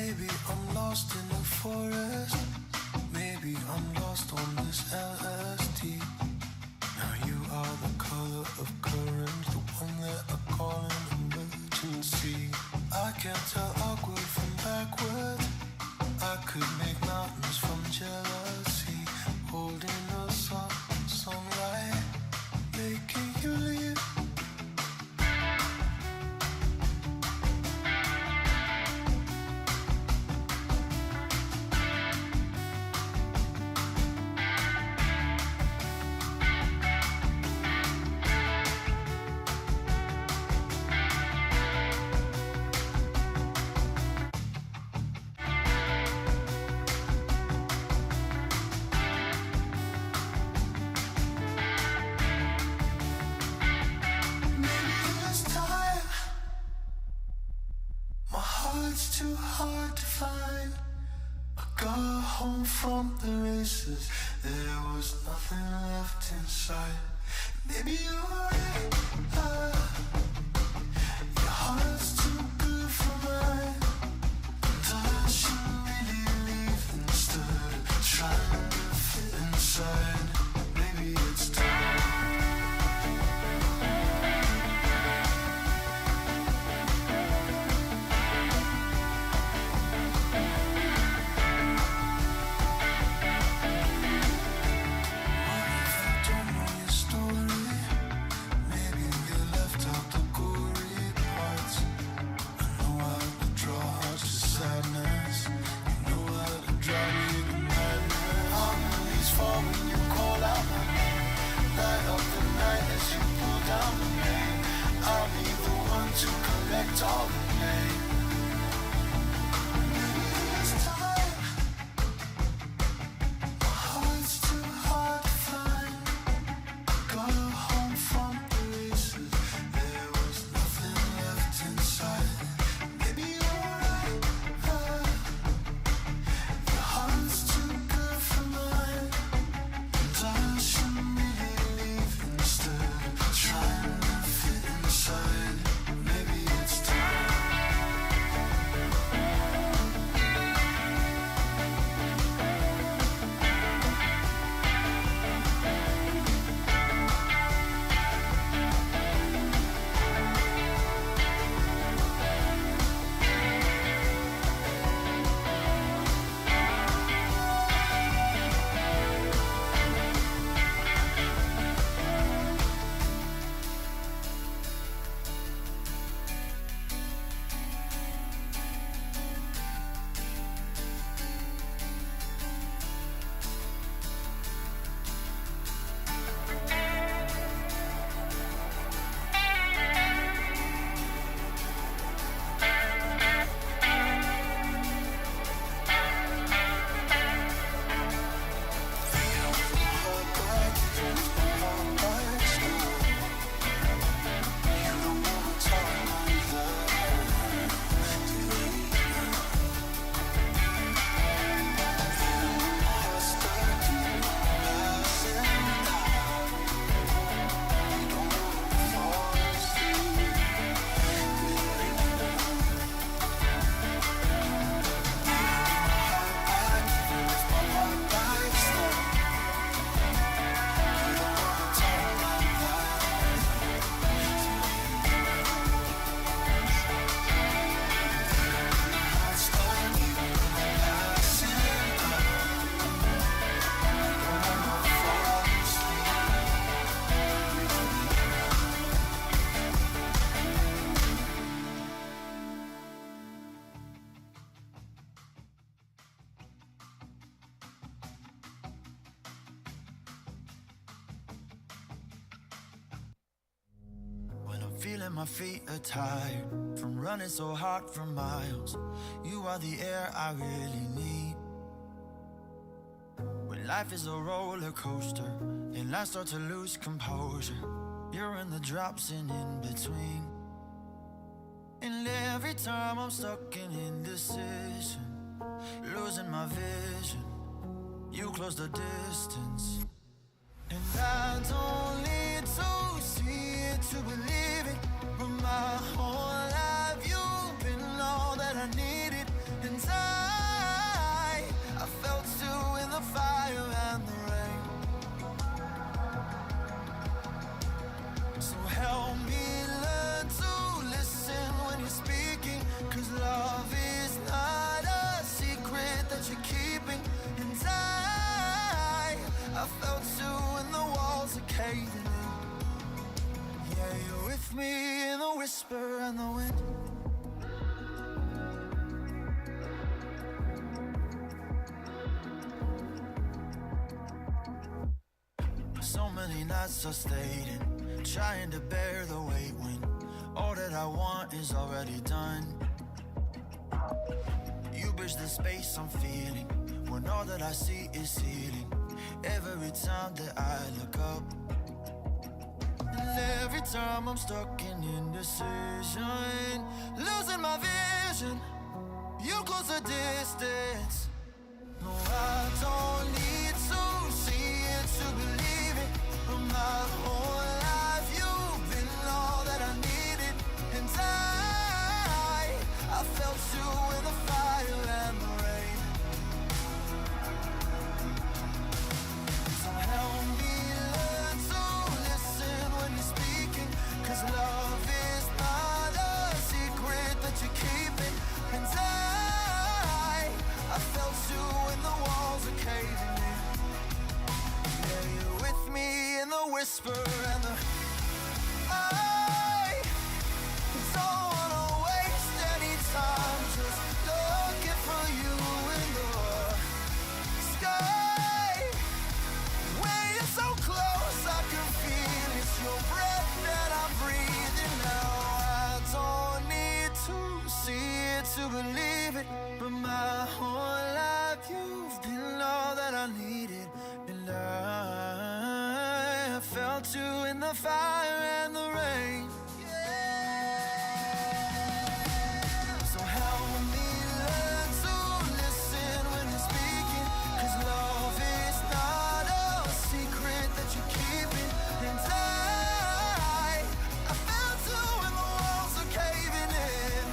Maybe I'm lost in the forest. Maybe I'm lost on this LSD. Now you are the color of current, the one that I call an emergency. I can't tell awkward from backward. I could make mountains from jealousy. Holding us up in sunlight, making you leave. Too hard to find. I got home from the races. There was nothing left inside. Maybe you're right. Your heart's too good for mine. And I should really leave instead of trying to fit inside. Maybe it's time. All the pain. It's time. My heart's too hard to find. Got home from the races. There was nothing left inside. Maybe you're right. Your heart's too good for mine. And I should really leave instead of trying to fit inside. Maybe it's feeling my feet are tired from running so hard for miles. You are the air I really need. When life is a roller coaster and I start to lose composure, you're in the drops and in between. And every time I'm stuck in indecision, losing my vision, you close the distance. And I don't need to see it to believe it, but my whole life you've been all that I needed. And I caving in. Yeah, you're with me in the whisper and the wind. So many nights I stayed in, trying to bear the weight when all that I want is already done. You bridge the space I'm feeling when all that I see is ceiling. Every time that I look up, and every time I'm stuck in indecision, losing my vision, you close the distance. No, I don't need to see it to believe it. But my whole life you've been all that I needed. And I felt you in the fire and the rain. So help me learn to listen when you're speaking. 'Cause love is not a secret that you're keeping. And I felt you when the walls are caving in. Yeah, you're with me in the whisper and the I don't wanna waste any time just looking for you in the sky. When you're so close I can feel it's your breath that I'm breathing now. I don't need to see it to believe it. But my whole life you've been all that I needed. And I felt you in the fire and the rain. So help me learn to listen when you're speaking. 'Cause love is not a secret that you're keeping. And I felt you when the walls are caving in.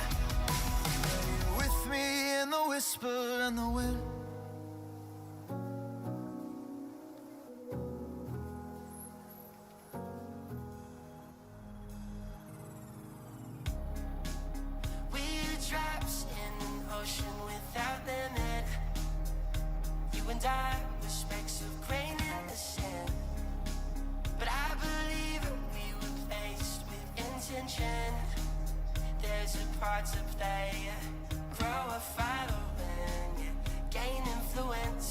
You're with me in the whisper and the wind. We're drops in an ocean without limit. You and I were specks of grain in the sand. But I believe we were placed with intention. There's a part to play, grow a following, gain influence.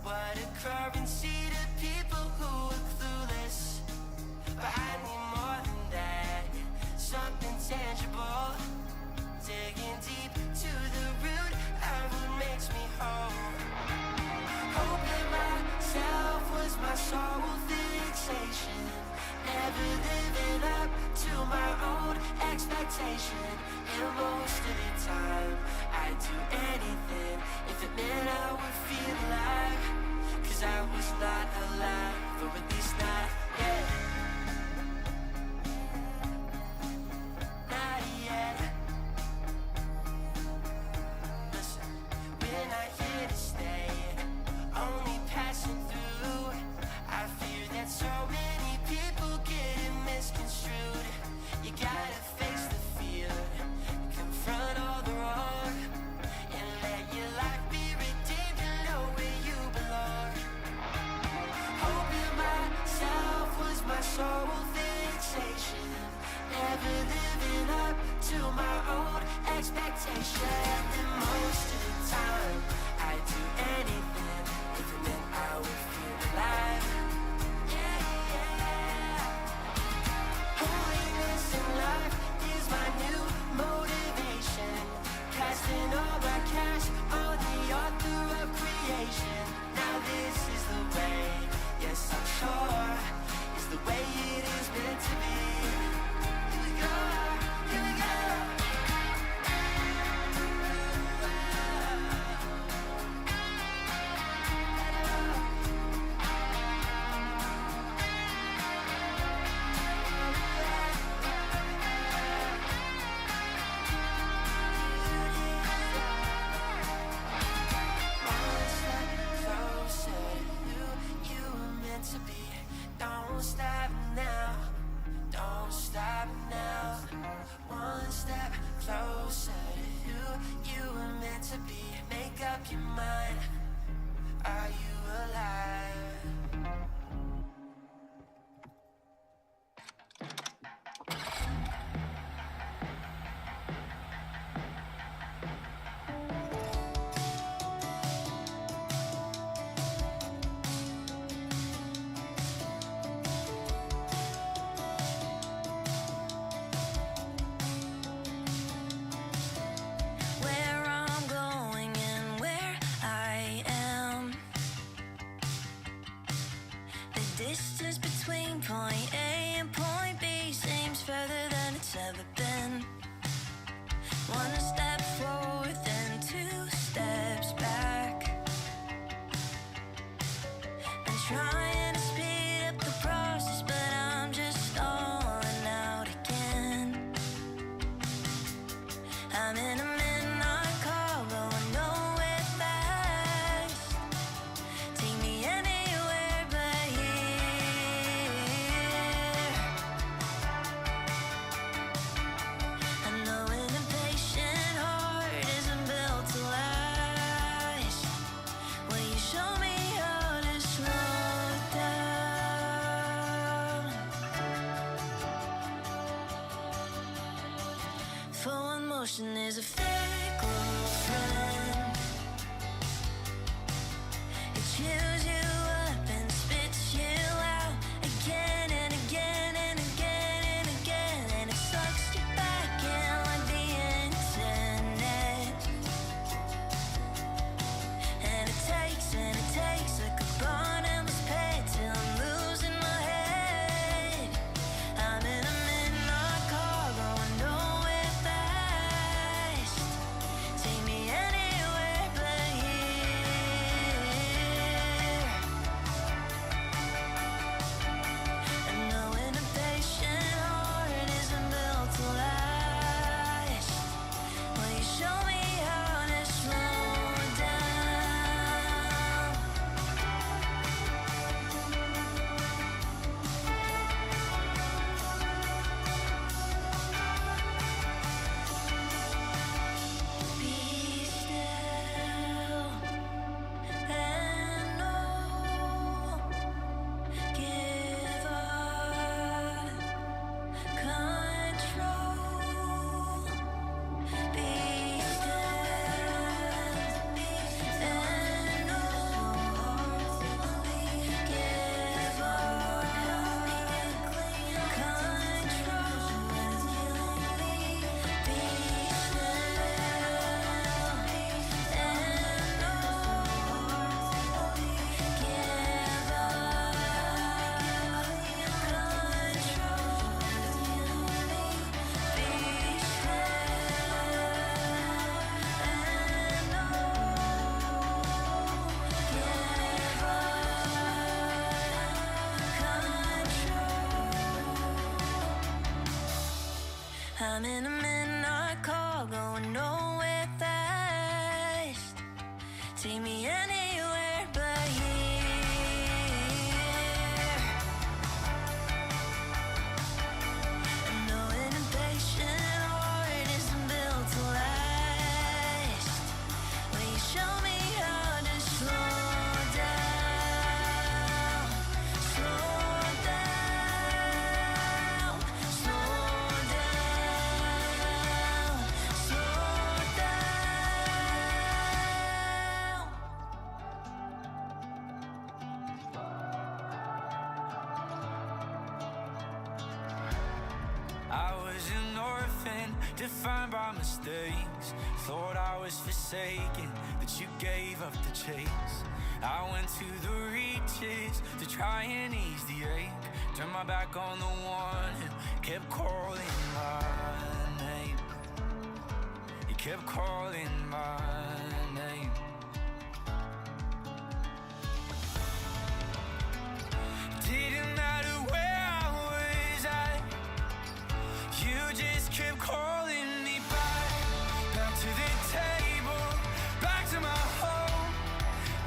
What a currency to people who are clueless. But I need more than that, something tangible. Digging deep to the root of what makes me whole. Hoping myself was my sole fixation. Never living up to my own expectation. And most of the time I'd do anything if it meant I would feel alive. 'Cause I was not alive, or at least not yet. Not yet. Listen, we're not here to stay, only passing through. I fear that so many people get it misconstrued. You gotta face the fear, confront all the wrong, and let your life be redeemed and know where you belong. Hoping myself was my sole fixation. Never living up to my own expectation. And most of the time I'd do anything if it meant I would feel alive. Yeah, yeah. Holiness in life is my new motivation. Casting all my cash on the author of creation. Now this is the way, yes I'm sure, is the way it is meant to be. Here we go, here we go. One step closer to who you were meant to be. Don't stop now, don't stop now. One step closer to who you were meant to be. Make up your mind, are you alive? distance between point A and point B seems further than it's ever been. One step forward, then two steps back. I'm trying to speed up the process, but I'm just stalling out again. I'm in a midnight car going nowhere fast. Take me anywhere but here. I know an impatient heart isn't built to last. Will you show me how to slow down? For one motion is a fickle friend. It chews you up and spits you out again and again and again and again, and it sucks you back in like the internet. And it takes like a bottomless pit till I'm losing my head. I'm in a midnight car going nowhere fast. Take me anywhere but here. I know an impatient heart isn't built to last. Will you show me how to slow down? Be still and know. Give up control. Be still and know. Give up control. Be I'm in a midnight car going nowhere fast. Take me anywhere but here. I know an impatient heart isn't built to last. Will you show me how to slow down? Slow down, slow down, slow down. I was an orphan, defined by mistakes. Thought I was forsaken, but you gave up the chase. I went to the reaches to try and ease the ache. Turned my back on the one who kept calling my name. He kept calling my name. Didn't matter where I was at, you just kept calling me back. Back to the table, back to my home,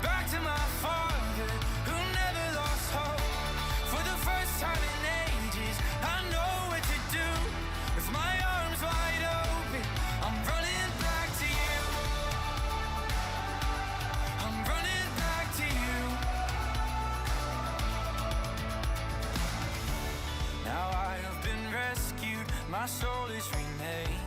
back to my father who never lost hope. For the first time in ages, I know what to do. With my arms wide open, I'm running back to you. I'm running back to you. Now I have been rescued, my soul is remade.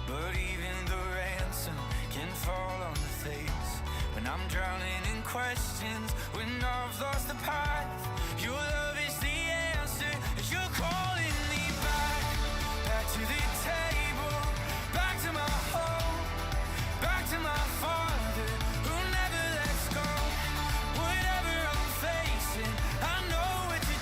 But even the ransom can fall on the face. When I'm drowning in questions, when I've lost the path, your love is the answer. You're calling me back, back to the table, back to my home, back to my father who never lets go. Whatever I'm facing, I know what to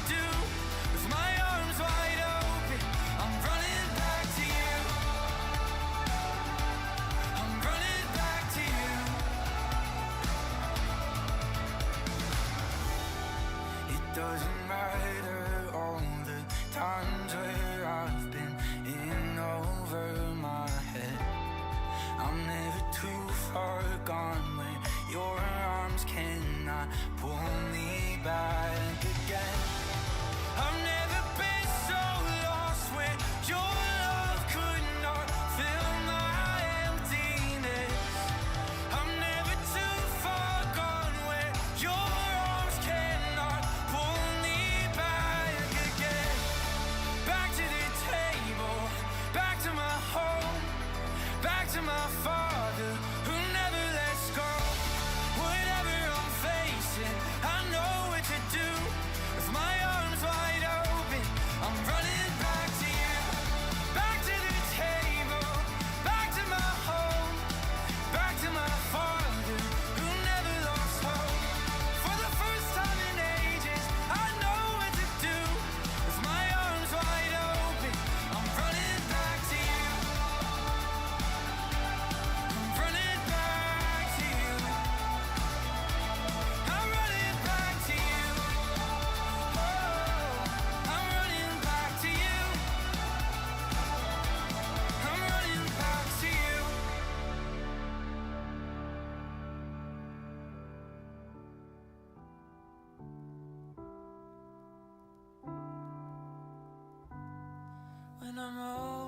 When I'm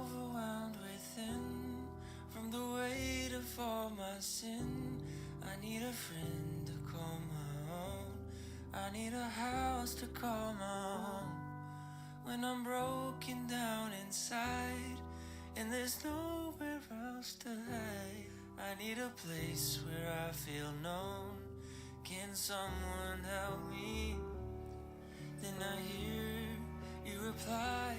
overwhelmed within from the weight of all my sin, I need a friend to call my own. I need a house to call my home. When I'm broken down inside and there's nowhere else to hide, I need a place where I feel known. Can someone help me? Then I hear you reply,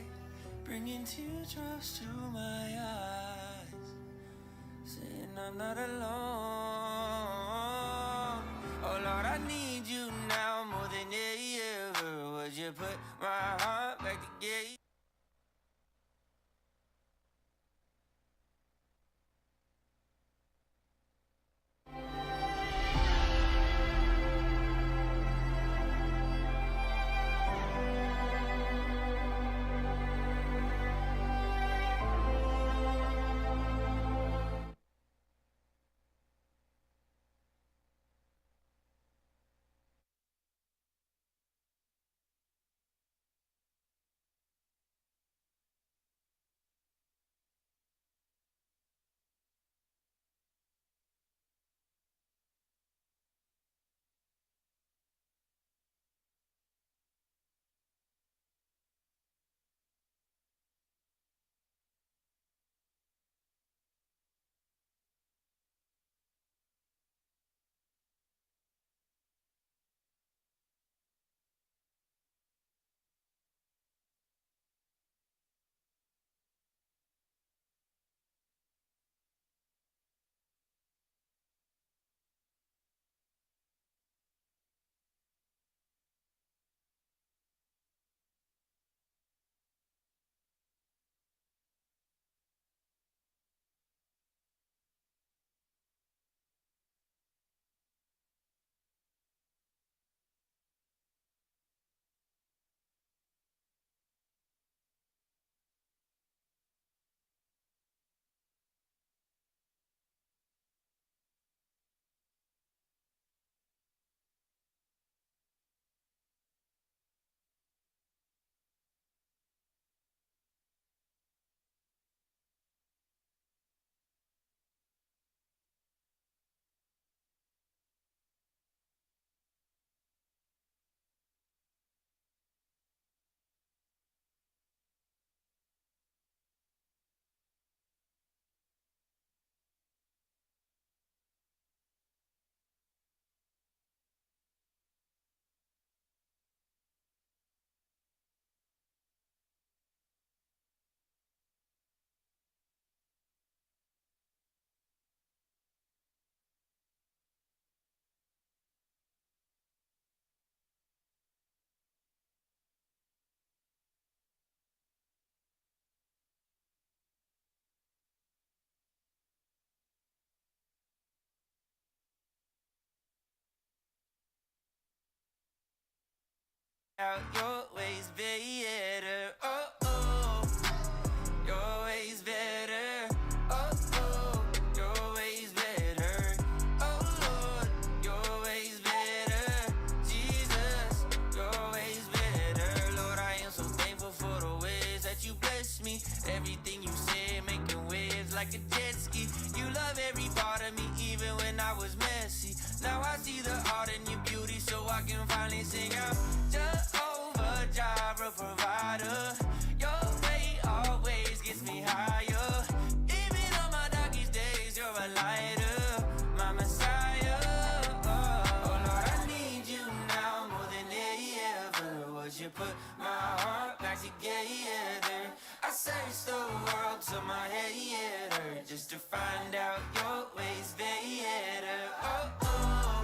bringing teardrops to my eyes, saying I'm not alone. Oh Lord, I need you now more than ever. Would you put my heart back together? Out your ways better, oh oh, your ways better, oh oh, your ways better, oh Lord, your ways better, Jesus, your ways better. Lord, I am so thankful for the ways that you bless me. Everything you said, making waves like a jet ski. You love every part of me, even when I was messy. Now I see the art in your beauty, so I can finally sing out. Jehovah Jireh, provider. Your way always gets me higher. Even on my darkest days, you're a lighter, my Messiah. Oh Lord, I need you now more than ever. Would you put my heart back together? I searched the world to my head just to find out your ways better. Oh oh,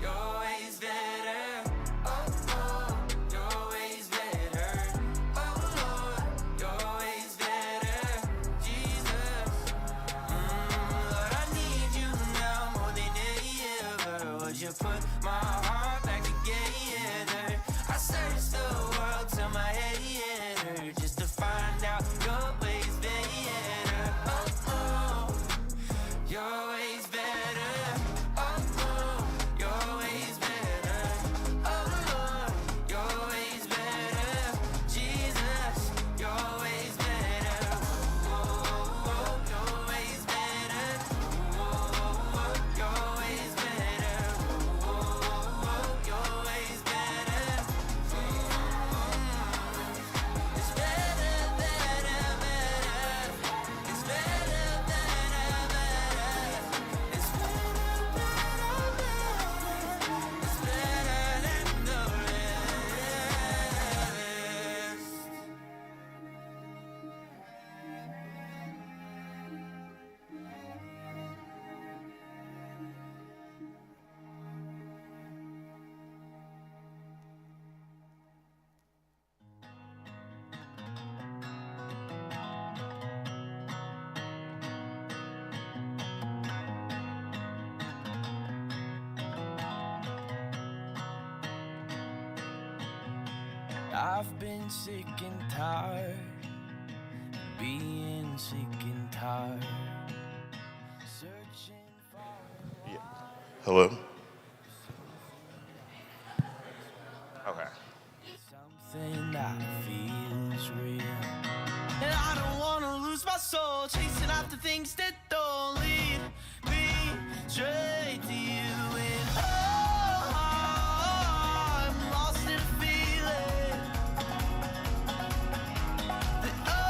your ways better. Oh oh, your ways better. Oh Lord, your ways better. Jesus, Lord, I need you now more than ever. Would you put my heart back together? I searched the world to my head just to find out your ways better. Oh oh, your ways better. Oh I've been sick and tired, being sick and tired, searching for... Yeah. Hello? Okay. Something that feels real. And I don't wanna lose my soul, chasing after things that don't lead me straight to you. And oh, I'm lost in a feeling that I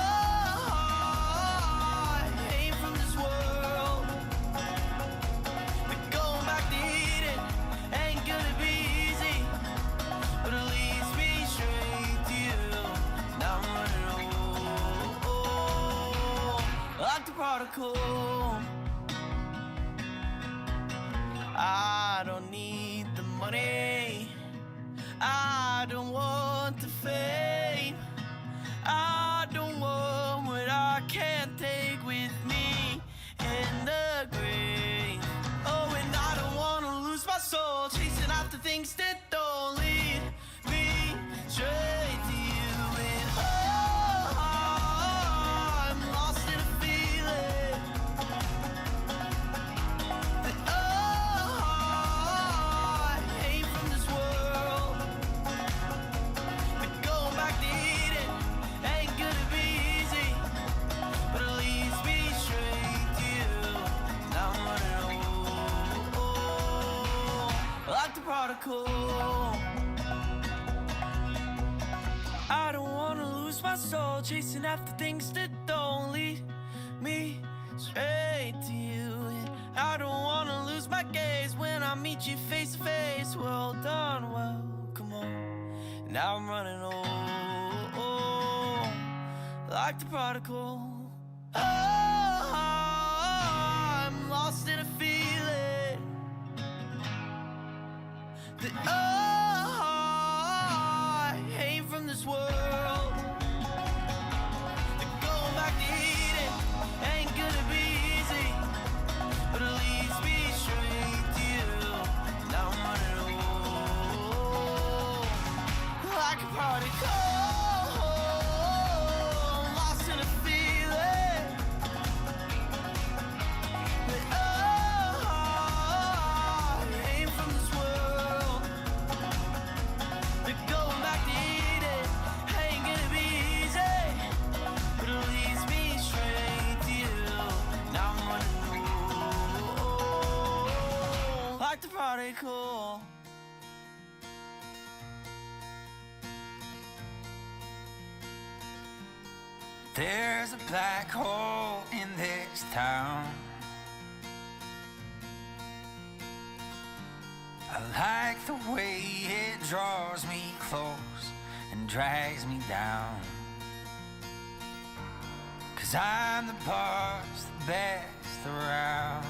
ain't from this world. But going back to Eden ain't gonna be easy, but it leads me straight to you. Now I'm running like the prodigal. I don't need the money, I don't want the fame, I don't want what I can't take with me in the grave. Oh, and I don't wanna lose my soul, chasing after things that don't lead me straight to you. And oh, I'm lost in a feeling that I ain't from this world. But going back to Eden ain't gonna be easy, but it leads me straight to you. Now I'm running like the prodigal. I don't wanna lose my soul, chasing after things that don't lead me straight to you. And I don't wanna lose my gaze when I meet you face to face. Well done, welcome home. Now I'm running like the prodigal. Oh, I'm lost in a feeling that I ain't from this world. That going back to Eden ain't gonna be easy, but it leads me straight to you. Now I'm running like a prodigal, lost in a feeling that I ain't from this world. That going back to Eden ain't gonna be easy, but it leads me straight to you. Now I'm running like the prodigal. There's a black hole in this town. I like the way it draws me close and drags me down. 'Cause I'm the boss, the best around.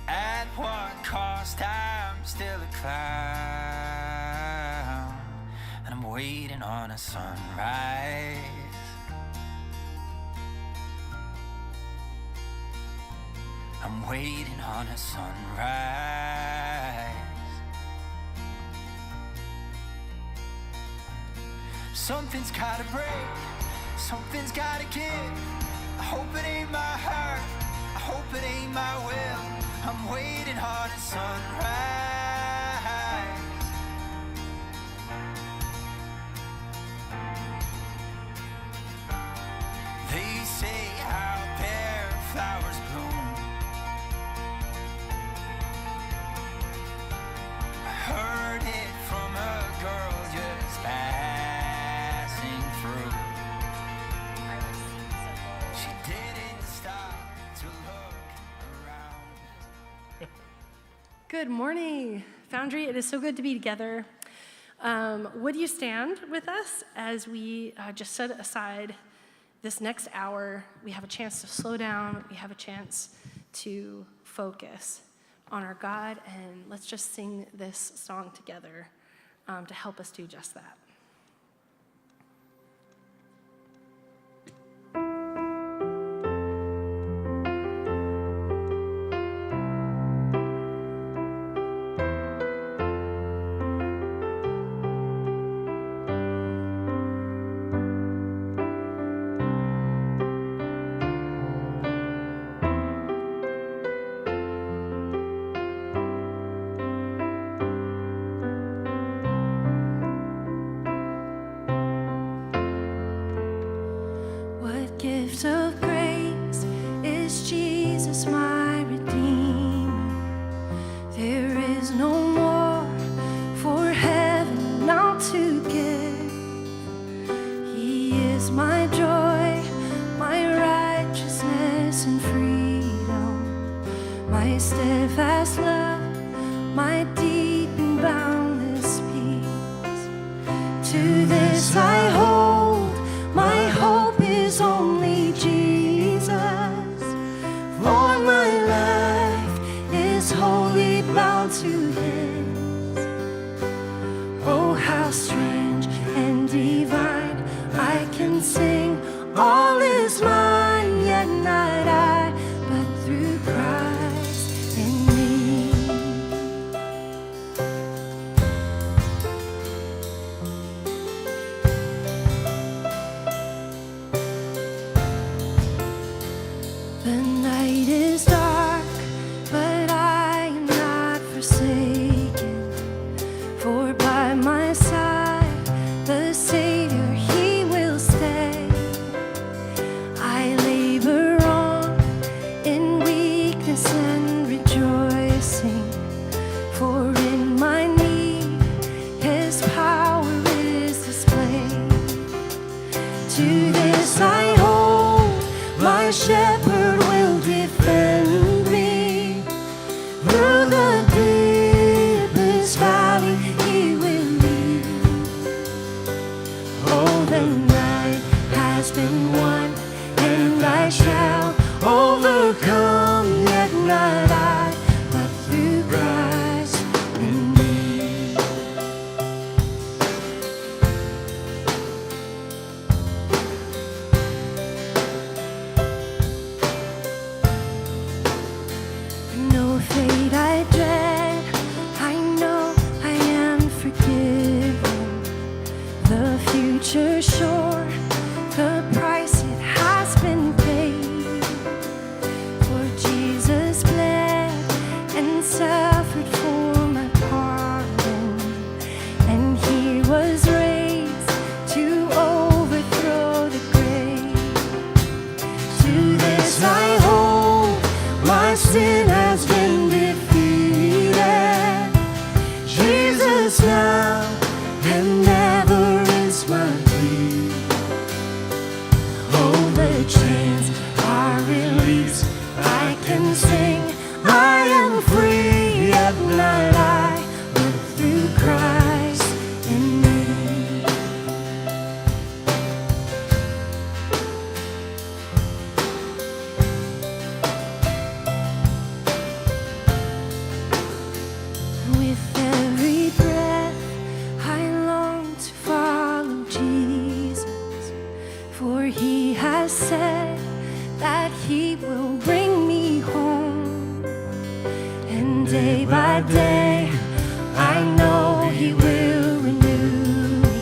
At what cost, I'm still a clown. And I'm waiting on a sunrise. I'm waiting on a sunrise. Something's gotta break, something's gotta give. I hope it ain't my heart, I hope it ain't my will. I'm waiting on a sunrise. They say out there flowers bloom. I heard it from a girl just passing through. She didn't stop to look around. Good morning, Foundry. It is so good to be together. Would you stand with us as we just set aside this next hour? We have a chance to slow down. We have a chance to focus on our God, and let's just sing this song together to help us do just that. can sing, all is mine, yet not I, but through Christ in me. The night is dark, but I am not forsaken, for by my side the Savior, He will stay. I labor on in weakness and rejoicing, for in my need His power is displayed. To this I hold, my shepherd will defend me. Through the deepest valley He will lead. Oh, the night has been won, and I shall overcome, yet not I, but through Christ in me. No fate I dread, I know I am forgiven. The future sure, the price it has been paid. For Jesus bled and suffered for my pardon, and He was raised to overthrow the grave. To this I hold, my sin has been defeated. Jesus now and never is my plea. Oh, the chains are released, I can sing, I am free, yet not I, but through Christ in me. With every breath I long to follow Jesus, for He has said that He will bring me home. And day by day I know He will renew me,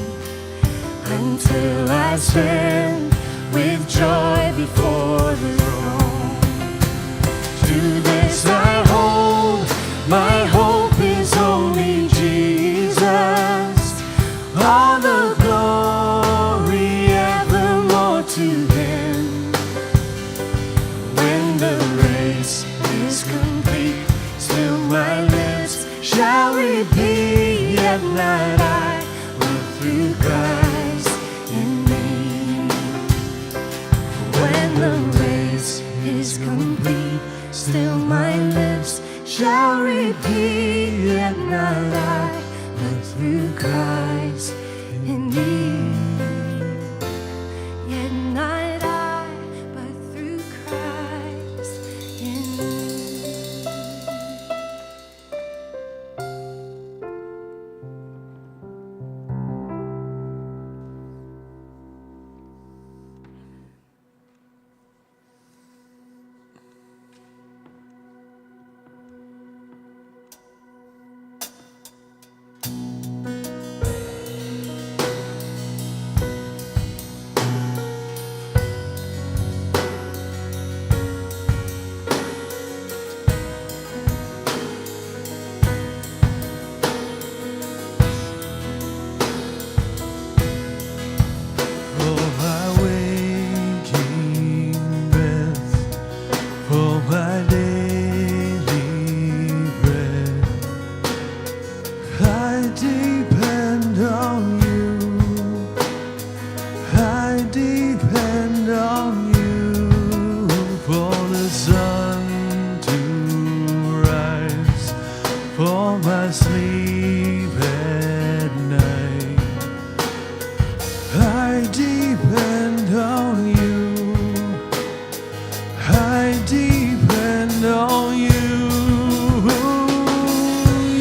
until I stand with joy before the throne. To this I hold, my hope is only Jesus. All the glory evermore to Him. When the race is complete, still my lips shall repeat, yet not I, but through Christ in me. When the race is complete, still my lips shall repeat, yet not I, but through Christ in me. Yet not I, but through Christ in me.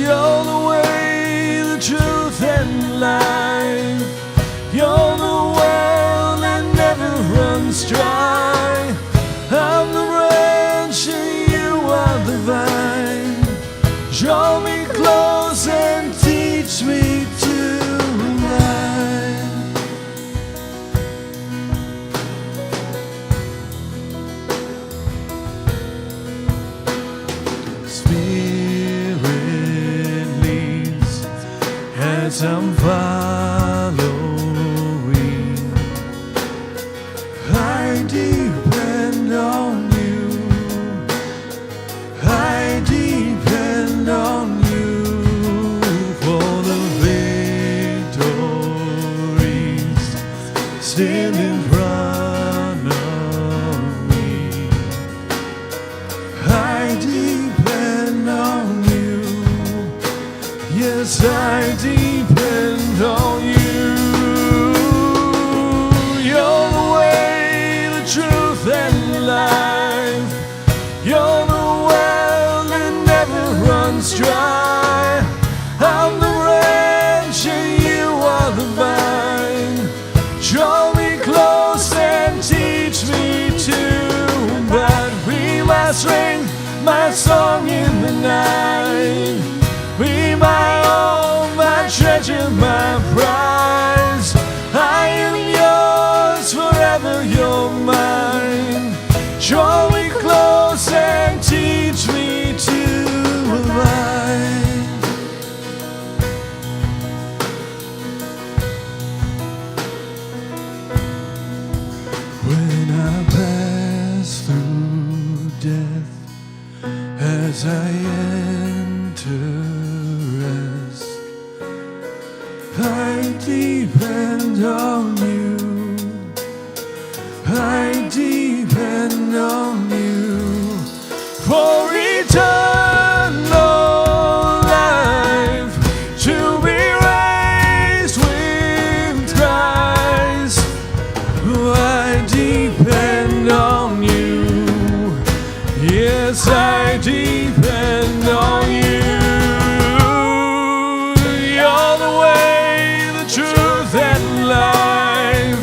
You're the way, the truth. teach me to abide. Spirit leads as I'm following. I depend on you. I depend on you for the victories still in front of me. I depend on you. Yes, I depend on you. You're the way, the truth, and life. You're the well that never runs dry. I'm the branch and you are the vine. Draw me close and teach me to abide. Be my strength, my song in the night. Be my all, my treasure, my prize. I am yours forever, you're mine. Draw me close and teach me to abide. When I pass through death, as I enter rest, I depend on you. I depend on you for eternal life, to be raised with Christ. I depend on you. Yes, I depend on you. You're the way, the truth, and life.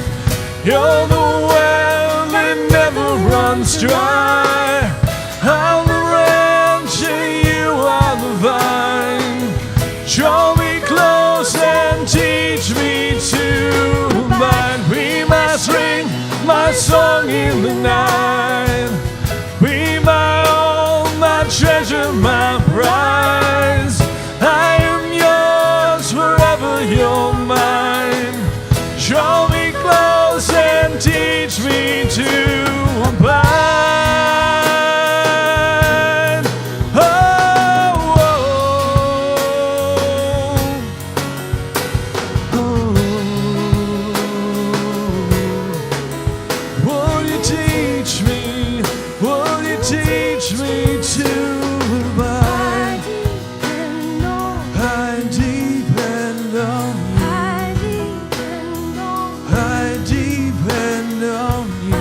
You're the well that never runs dry. I'm the branch and you are the vine. Draw me close and teach me to abide. Be my strength, my song in the night. Be my all, my treasure, my prize. I am yours forever, you're mine. Draw me close and teach me to abide. Oh, oh, oh. Will you teach me? Will you teach me to abide? I depend on you. I depend on you.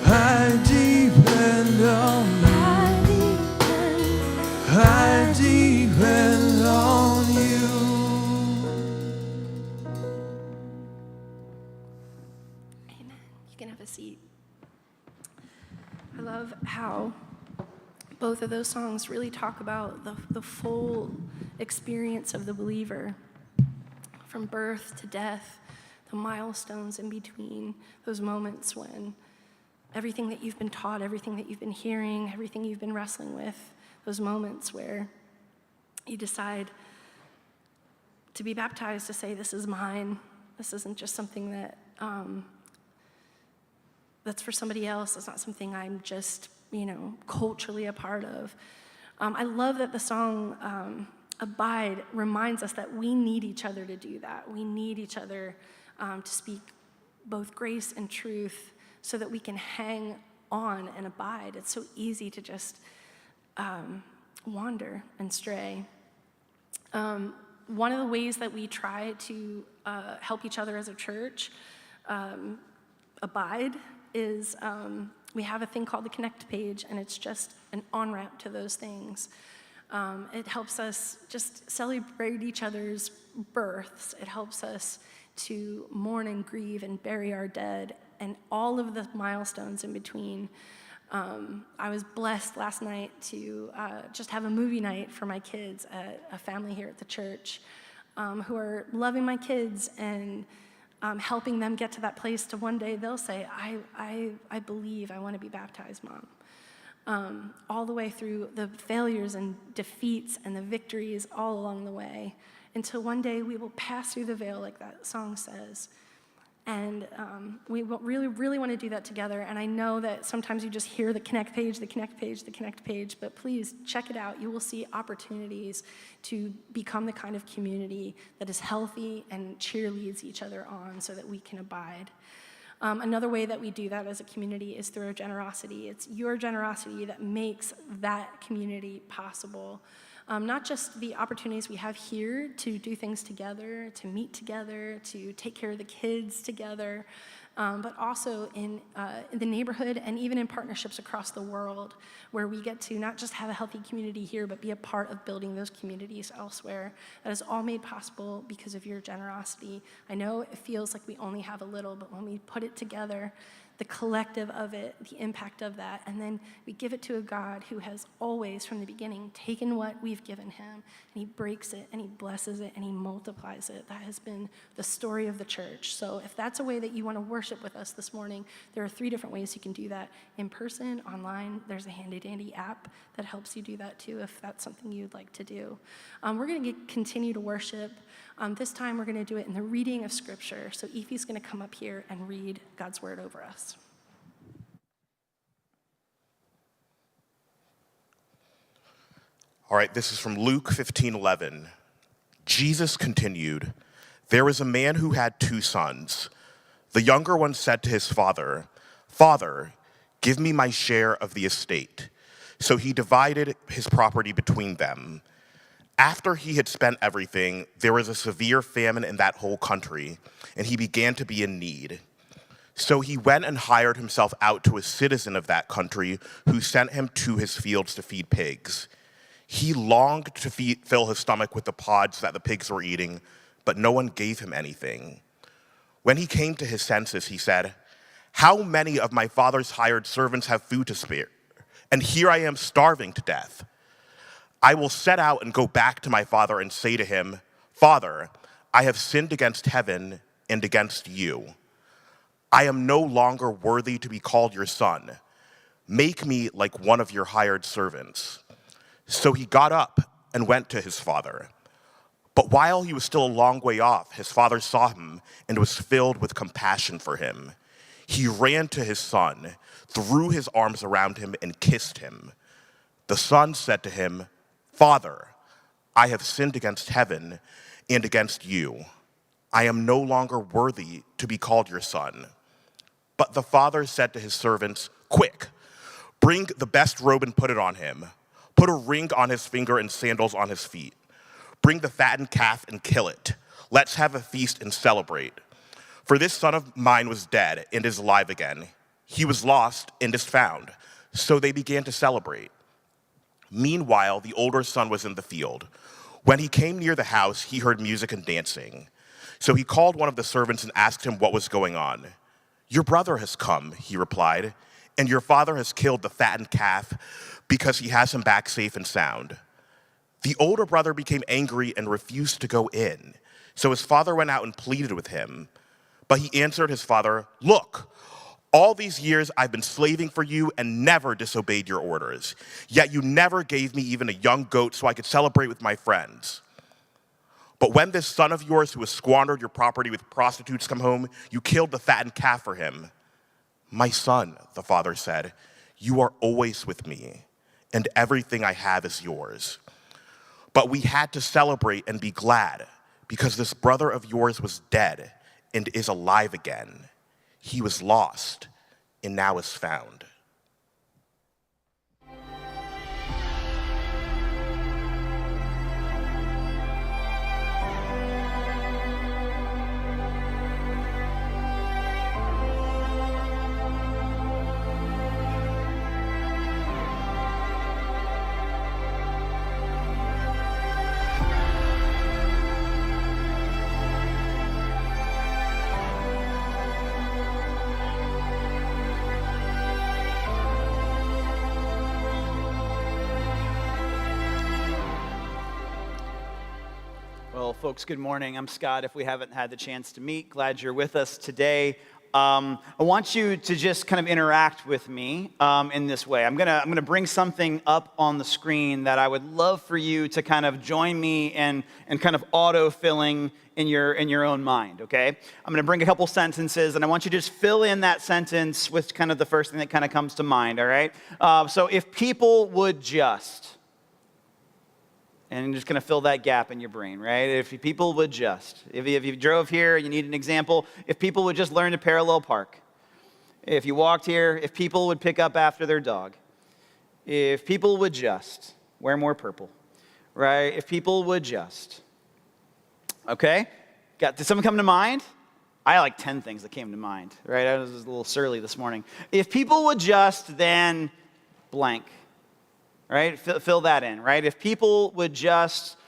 I depend on you. I depend on you. Amen. You can have a seat. I love how both of those songs really talk about the full experience of the believer, from birth to death, the milestones in between, those moments when everything that you've been taught, everything that you've been hearing, everything you've been wrestling with, those moments where you decide to be baptized, to say, this is mine. This isn't just something that that's for somebody else. It's not something I'm just, culturally a part of. I love that the song Abide reminds us that we need each other to do that. We need each other to speak both grace and truth so that we can hang on and abide. It's so easy to just wander and stray. One of the ways that we try to help each other as a church abide is we have a thing called the Connect page, and it's just an on-ramp to those things. It helps us just celebrate each other's births. It helps us to mourn and grieve and bury our dead and all of the milestones in between. I was blessed last night to just have a movie night for my kids at a family here at the church who are loving my kids and helping them get to that place to one day they'll say, I believe I want to be baptized, Mom. All the way through the failures and defeats and the victories all along the way until one day we will pass through the veil like that song says. And we really, really want to do that together. And I know that sometimes you just hear the connect page, but please check it out. You will see opportunities to become the kind of community that is healthy and cheerleads each other on so that we can abide. Another way that we do that as a community is through our generosity. It's your generosity that makes that community possible. Not just the opportunities we have here to do things together, to meet together, to take care of the kids together, but also in the neighborhood and even in partnerships across the world where we get to not just have a healthy community here, but be a part of building those communities elsewhere. That is all made possible because of your generosity. I know it feels like we only have a little, but when we put it together, the collective of it, the impact of that, and then we give it to a God who has always, from the beginning, taken what we've given him, and he breaks it, and he blesses it, and he multiplies it. That has been the story of the church. So if that's a way that you want to worship with us this morning, there are 3 different ways you can do that. In person, online, there's a handy-dandy app that helps you do that too, if that's something you'd like to do. We're going to continue to worship. This time we're going to do it in the reading of Scripture. So Efi's going to come up here and read God's word over us. All right, this is from Luke 15:11. Jesus continued, "There was a man who had 2 sons. The younger one said to his father, 'Father, give me my share of the estate.' So he divided his property between them. After he had spent everything, there was a severe famine in that whole country, and he began to be in need. So he went and hired himself out to a citizen of that country who sent him to his fields to feed pigs. He longed to fill his stomach with the pods that the pigs were eating, but no one gave him anything. When he came to his senses, he said, 'How many of my father's hired servants have food to spare? And here I am starving to death. I will set out and go back to my father and say to him, Father, I have sinned against heaven and against you. I am no longer worthy to be called your son. Make me like one of your hired servants.' So he got up and went to his father. But while he was still a long way off, his father saw him and was filled with compassion for him. He ran to his son, threw his arms around him, and kissed him. The son said to him, 'Father, I have sinned against heaven and against you. I am no longer worthy to be called your son.' But the father said to his servants, 'Quick, bring the best robe and put it on him. Put a ring on his finger and sandals on his feet. Bring the fattened calf and kill it. Let's have a feast and celebrate. For this son of mine was dead and is alive again. He was lost and is found.' So they began to celebrate. Meanwhile, the older son was in the field. When he came near the house, he heard music and dancing. So he called one of the servants and asked him what was going on. 'Your brother has come,' he replied, 'and your father has killed the fattened calf because he has him back safe and sound.' The older brother became angry and refused to go in. So his father went out and pleaded with him. But he answered his father, 'Look, all these years I've been slaving for you and never disobeyed your orders. Yet you never gave me even a young goat so I could celebrate with my friends. But when this son of yours who has squandered your property with prostitutes come home, you killed the fattened calf for him.' 'My son,' the father said, 'you are always with me, and everything I have is yours. But we had to celebrate and be glad, because this brother of yours was dead and is alive again. He was lost and now is found.'" Well, folks, good morning. I'm Scott. If we haven't had the chance to meet, glad you're with us today. I want you to just kind of interact with me in this way. I'm gonna bring something up on the screen that I would love for you to kind of join me in kind of auto-filling in your own mind, okay? I'm gonna bring a couple sentences, and I want you to just fill in that sentence with kind of the first thing that kind of comes to mind, all right? So if people would just... And I'm just going to fill that gap in your brain, right? If people would just, if you drove here, you need an example. If people would just learn to parallel park. If you walked here, if people would pick up after their dog. If people would just wear more purple, right? If people would just. Okay? Did someone come to mind? I had like 10 things that came to mind, right? I was a little surly this morning. If people would just, then blank. Right? Fill that in, right? If people would just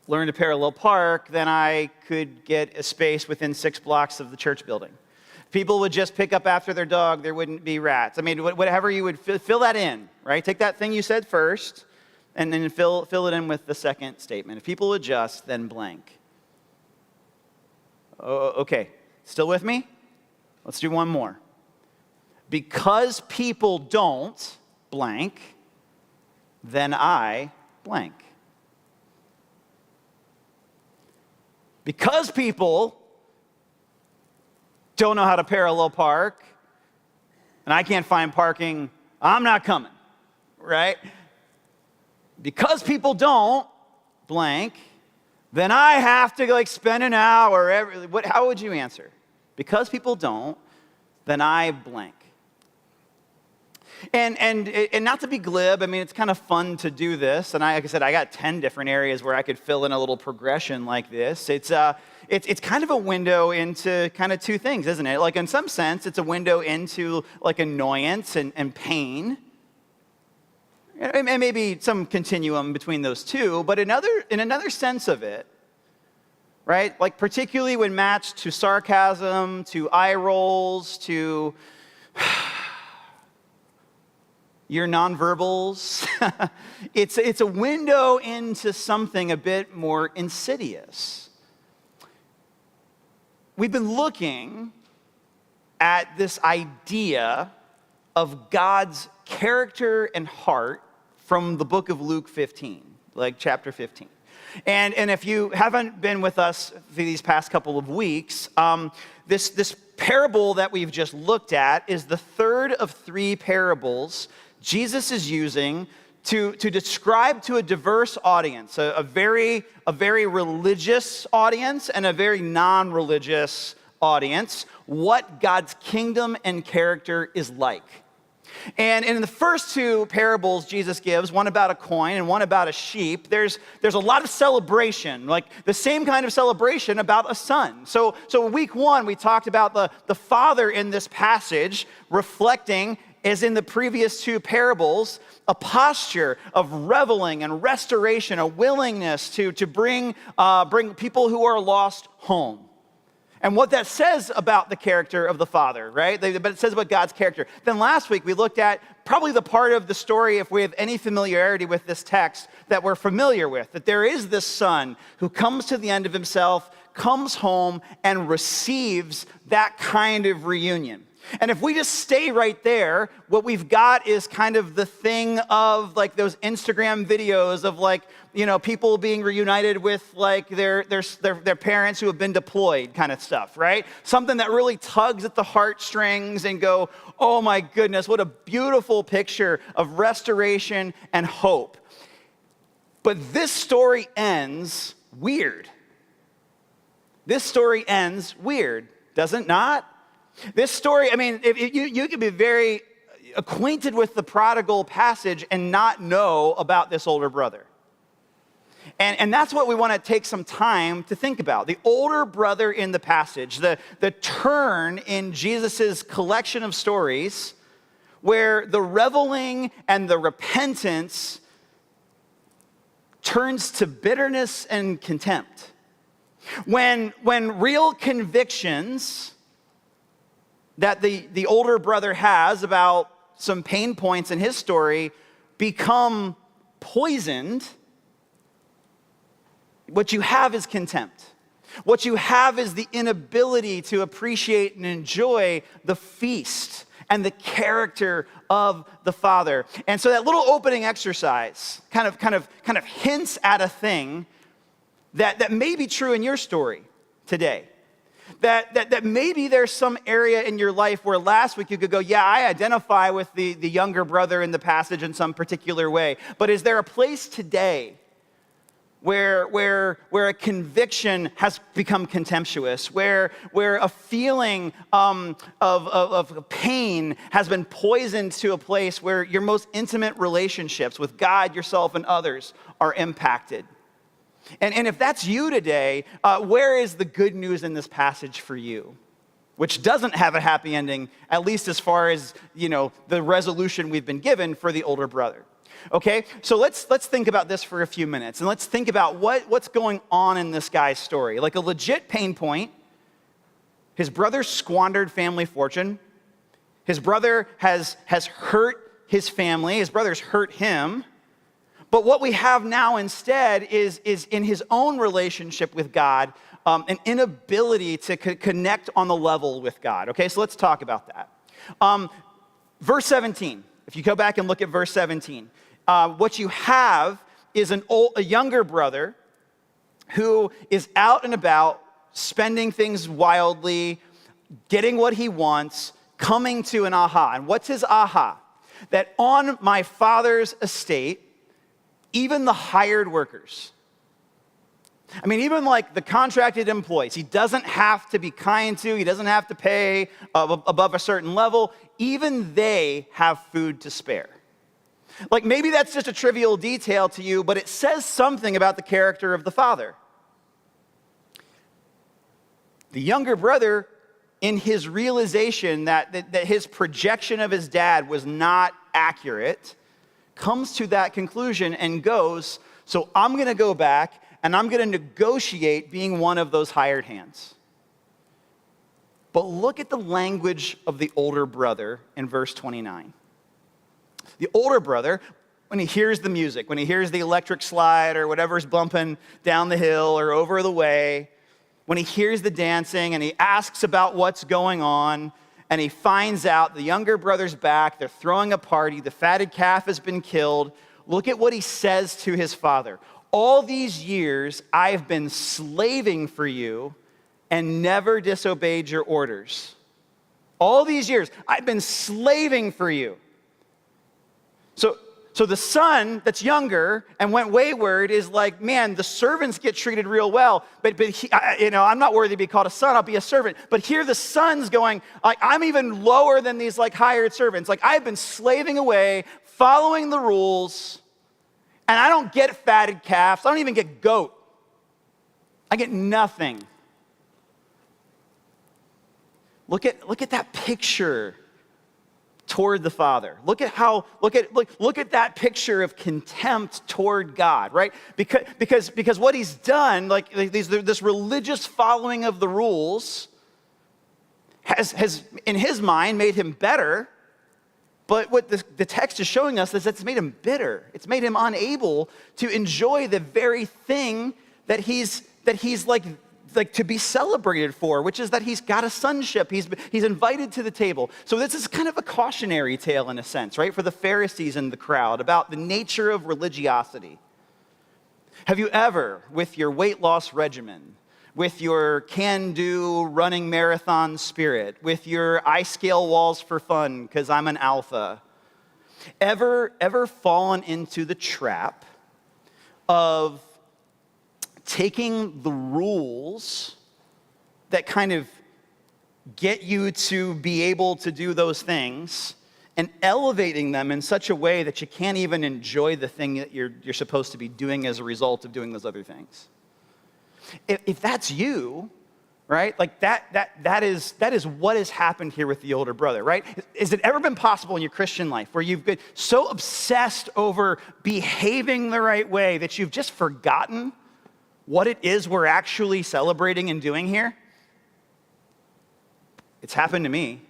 learn to parallel park, then I could get a space within 6 blocks of the church building. If people would just pick up after their dog, there wouldn't be rats. I mean, whatever you would fill that in, right? Take that thing you said first, and then fill it in with the second statement. If people would just, then blank. Okay, still with me? Let's do one more. Because people don't blank, then I blank. Because people don't know how to parallel park, and I can't find parking, I'm not coming, right? Because people don't blank, then I have to spend an hour. How would you answer? Because people don't, then I blank. And not to be glib, I mean, it's kind of fun to do this. And like I said, I got 10 different areas where I could fill in a little progression like this. It's kind of a window into kind of 2 things, isn't it? Like in some sense, it's a window into like annoyance and pain. And maybe some continuum between those two, but in another sense of it, right? Like particularly when matched to sarcasm, to eye rolls, to... your nonverbals. It's a window into something a bit more insidious. We've been looking at this idea of God's character and heart from the book of Luke 15, like chapter 15. And if you haven't been with us for these past couple of weeks, this parable that we've just looked at is the third of 3 parables Jesus is using to describe to a diverse audience, a very religious audience and a very non-religious audience, what God's kingdom and character is like. And in the first 2 parables Jesus gives, one about a coin and one about a sheep, there's a lot of celebration, like the same kind of celebration about a son. So week 1, we talked about the father in this passage reflecting, as in the previous 2 parables, a posture of reveling and restoration, a willingness to bring people who are lost home. And what that says about the character of the Father, right? But it says about God's character. Then last week, we looked at probably the part of the story, if we have any familiarity with this text, that we're familiar with, that there is this son who comes to the end of himself, comes home, and receives that kind of reunion. And if we just stay right there, what we've got is kind of the thing of like those Instagram videos of like, you know, people being reunited with like their parents who have been deployed kind of stuff, right? Something that really tugs at the heartstrings and go, oh my goodness, what a beautiful picture of restoration and hope. But this story ends weird. This story ends weird, does it not? This story, I mean, you could be very acquainted with the prodigal passage and not know about this older brother. And that's what we want to take some time to think about. The older brother in the passage, the turn in Jesus' collection of stories where the reveling and the repentance turns to bitterness and contempt. When real convictions that the older brother has about some pain points in his story become poisoned What you have is contempt. What you have is the inability to appreciate and enjoy the feast and the character of the Father. And so that little opening exercise kind of hints at a thing that may be true in your story today. That maybe there's some area in your life where last week you could go, yeah, I identify with the younger brother in the passage in some particular way. But is there a place today where a conviction has become contemptuous, where a feeling of pain has been poisoned to a place where your most intimate relationships with God, yourself, and others are impacted? And if that's you today, where is the good news in this passage for you? Which doesn't have a happy ending, at least as far as, the resolution we've been given for the older brother. Okay, so let's think about this for a few minutes, and let's think about what's going on in this guy's story. Like a legit pain point, his brother squandered family fortune. His brother has hurt his family. His brother's hurt him. But what we have now instead is in his own relationship with God, an inability to connect on the level with God. Okay, so let's talk about that. Verse 17, if you go back and look at verse 17, what you have is a younger brother who is out and about, spending things wildly, getting what he wants, coming to an aha. And what's his aha? That on my father's estate, even the hired workers, even like the contracted employees, he doesn't have to be kind to, he doesn't have to pay above a certain level, even they have food to spare. Like maybe that's just a trivial detail to you, but it says something about the character of the father. The younger brother, in his realization that his projection of his dad was not accurate, comes to that conclusion and goes, so I'm going to go back and I'm going to negotiate being one of those hired hands. But look at the language of the older brother in verse 29. The older brother, when he hears the music, when he hears the electric slide or whatever's bumping down the hill or over the way, when he hears the dancing and he asks about what's going on, and he finds out the younger brother's back, they're throwing a party, the fatted calf has been killed. Look at what he says to his father. All these years I've been slaving for you and never disobeyed your orders. All these years I've been slaving for you. So the son that's younger and went wayward is like, man, the servants get treated real well, but he, I'm not worthy to be called a son, I'll be a servant. But here the son's going, I'm even lower than these like hired servants. Like I've been slaving away, following the rules, and I don't get fatted calves. I don't even get goat. I get nothing. Look at that picture toward the Father. Look at that picture of contempt toward God, right? Because what he's done, like this religious following of the rules, has in his mind made him better. But what the text is showing us is that it's made him bitter. It's made him unable to enjoy the very thing that he's like to be celebrated for, which is that he's got a sonship. He's invited to the table. So this is kind of a cautionary tale in a sense, right? For the Pharisees and the crowd about the nature of religiosity. Have you ever, with your weight loss regimen, with your can-do running marathon spirit, with your I scale walls for fun because I'm an alpha, ever fallen into the trap of taking the rules that kind of get you to be able to do those things and elevating them in such a way that you can't even enjoy the thing that you're supposed to be doing as a result of doing those other things? If that's you, right? Like that is what has happened here with the older brother, right? Has it ever been possible in your Christian life where you've been so obsessed over behaving the right way that you've just forgotten what it is we're actually celebrating and doing here? It's happened to me.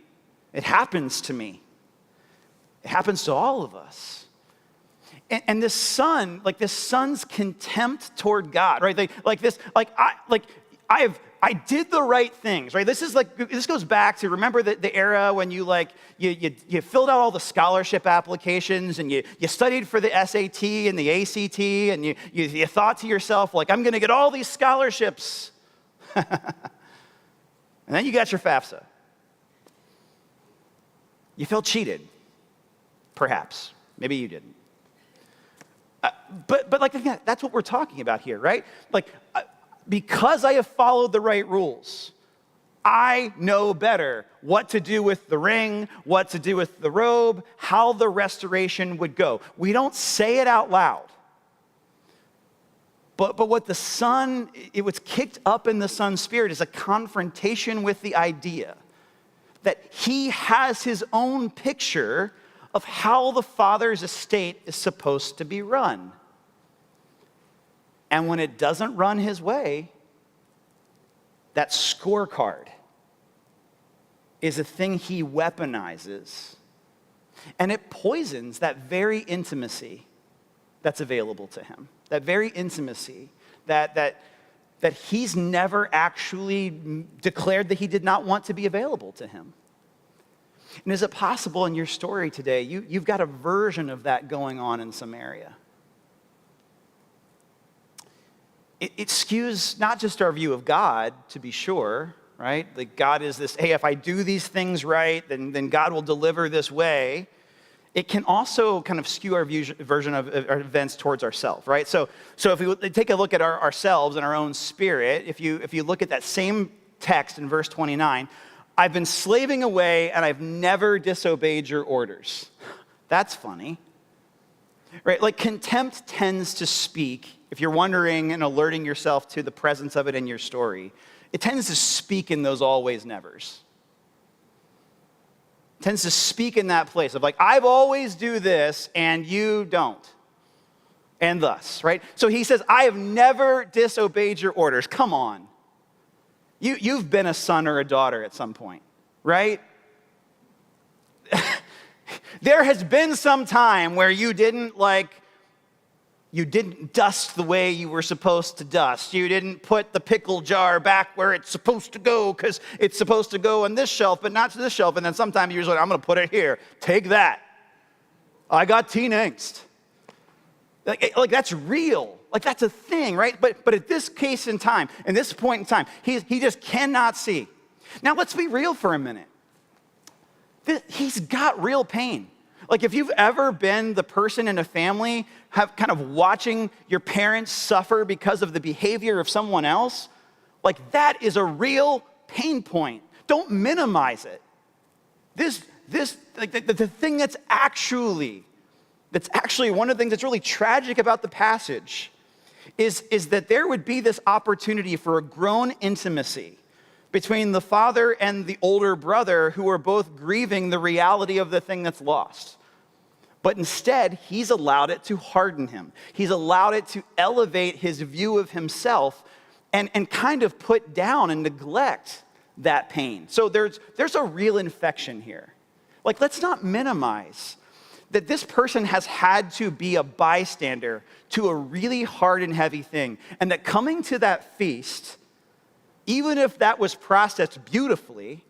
It happens to me. It happens to all of us. And this son, like this son's contempt toward God, right? I did the right things, right? This goes back to, remember the era when you filled out all the scholarship applications and you studied for the SAT and the ACT and you thought to yourself, like, I'm gonna get all these scholarships. And then you got your FAFSA. You felt cheated, perhaps. Maybe you didn't. But like, again, that's what we're talking about here, right? Like, because I have followed the right rules, I know better what to do with the ring, what to do with the robe, how the restoration would go. We don't say it out loud. But what the son, it was kicked up in the son's spirit is a confrontation with the idea that he has his own picture of how the father's estate is supposed to be run. And when it doesn't run his way, that scorecard is a thing he weaponizes. And it poisons that very intimacy that's available to him. That very intimacy that he's never actually declared that he did not want to be available to him. And is it possible in your story today, you've got a version of that going on in some area? It skews not just our view of God, to be sure, right? Like God is this, hey, if I do these things right, then God will deliver this way. It can also kind of skew our version of our events towards ourselves, right? So if we take a look at ourselves and our own spirit, if you look at that same text in verse 29, I've been slaving away and I've never disobeyed your orders. That's funny, right? Like contempt tends to speak, if you're wondering and alerting yourself to the presence of it in your story, it tends to speak in those always nevers. It tends to speak in that place of like, I've always do this and you don't. And thus, right? So he says, I have never disobeyed your orders. Come on. You've been a son or a daughter at some point, right? There has been some time where you didn't dust the way you were supposed to dust. You didn't put the pickle jar back where it's supposed to go because it's supposed to go on this shelf, but not to this shelf. And then sometimes you're just like, I'm going to put it here. Take that. I got teen angst. Like that's real. Like that's a thing, right? But at this case in time, in this point in time, he just cannot see. Now let's be real for a minute. He's got real pain. Like if you've ever been the person in a family have kind of watching your parents suffer because of the behavior of someone else, like that is a real pain point. Don't minimize it. The thing that's actually one of the things that's really tragic about the passage is that there would be this opportunity for a grown intimacy between the father and the older brother who are both grieving the reality of the thing that's lost. But instead, he's allowed it to harden him. He's allowed it to elevate his view of himself and kind of put down and neglect that pain. So there's a real infection here. Like, let's not minimize that this person has had to be a bystander to a really hard and heavy thing, and that coming to that feast, even if that was processed beautifully,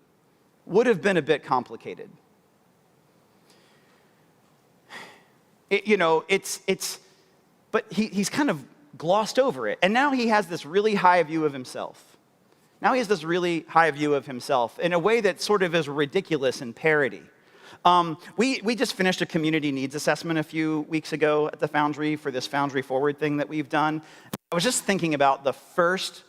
would have been a bit complicated. But he's kind of glossed over it, and now he has this really high view of himself. Now he has this really high view of himself in a way that sort of is ridiculous and parody. We just finished a community needs assessment a few weeks ago at the Foundry for this Foundry Forward thing that we've done. I was just thinking about the first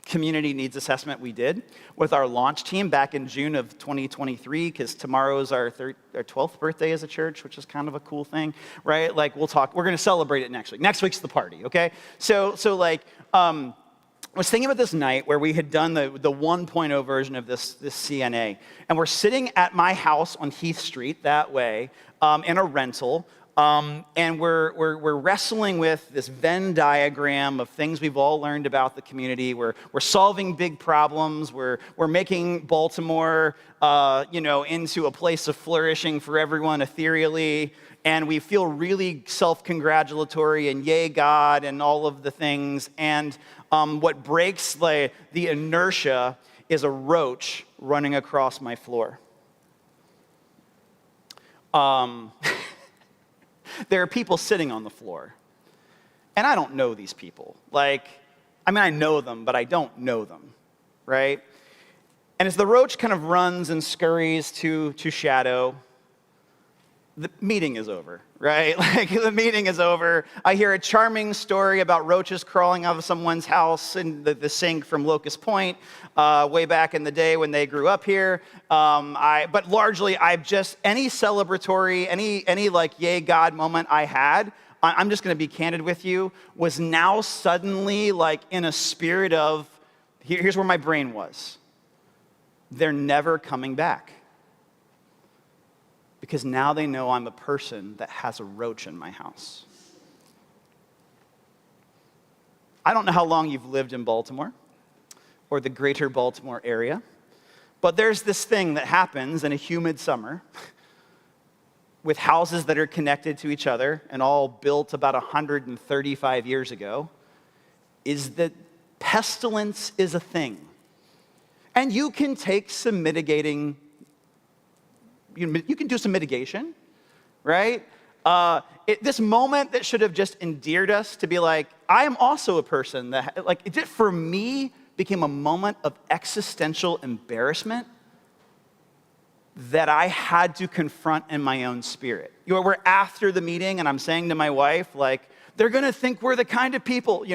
community needs assessment we did with our launch team back in June of 2023, because tomorrow's our 12th birthday as a church, which is kind of a cool thing, right? Like we're going to celebrate it next week. Next week's the party, okay? I was thinking about this night where we had done the 1.0 version of this CNA, and we're sitting at my house on Heath Street that way in a rental, And we're wrestling with this Venn diagram of things we've all learned about the community. We're solving big problems. We're making Baltimore, into a place of flourishing for everyone ethereally. And we feel really self-congratulatory and yay God and all of the things. And what breaks the inertia is a roach running across my floor. There are people sitting on the floor, and I don't know these people. I know them, but I don't know them, right? And as the roach kind of runs and scurries to shadow, the meeting is over, right? The meeting is over. I hear a charming story about roaches crawling out of someone's house in the sink from Locust Point way back in the day when they grew up here. But largely, any celebratory, any yay God moment I had, I'm just going to be candid with you, was now suddenly in a spirit of, here's where my brain was. They're never coming back. Because now they know I'm a person that has a roach in my house. I don't know how long you've lived in Baltimore or the greater Baltimore area, but there's this thing that happens in a humid summer with houses that are connected to each other and all built about 135 years ago, is that pestilence is a thing. And you can take some mitigating you can do some mitigation, right? This moment that should have just endeared us to be I am also a person that, it for me became a moment of existential embarrassment that I had to confront in my own spirit. We're after the meeting, and I'm saying to my wife, they're gonna think we're the kind of people,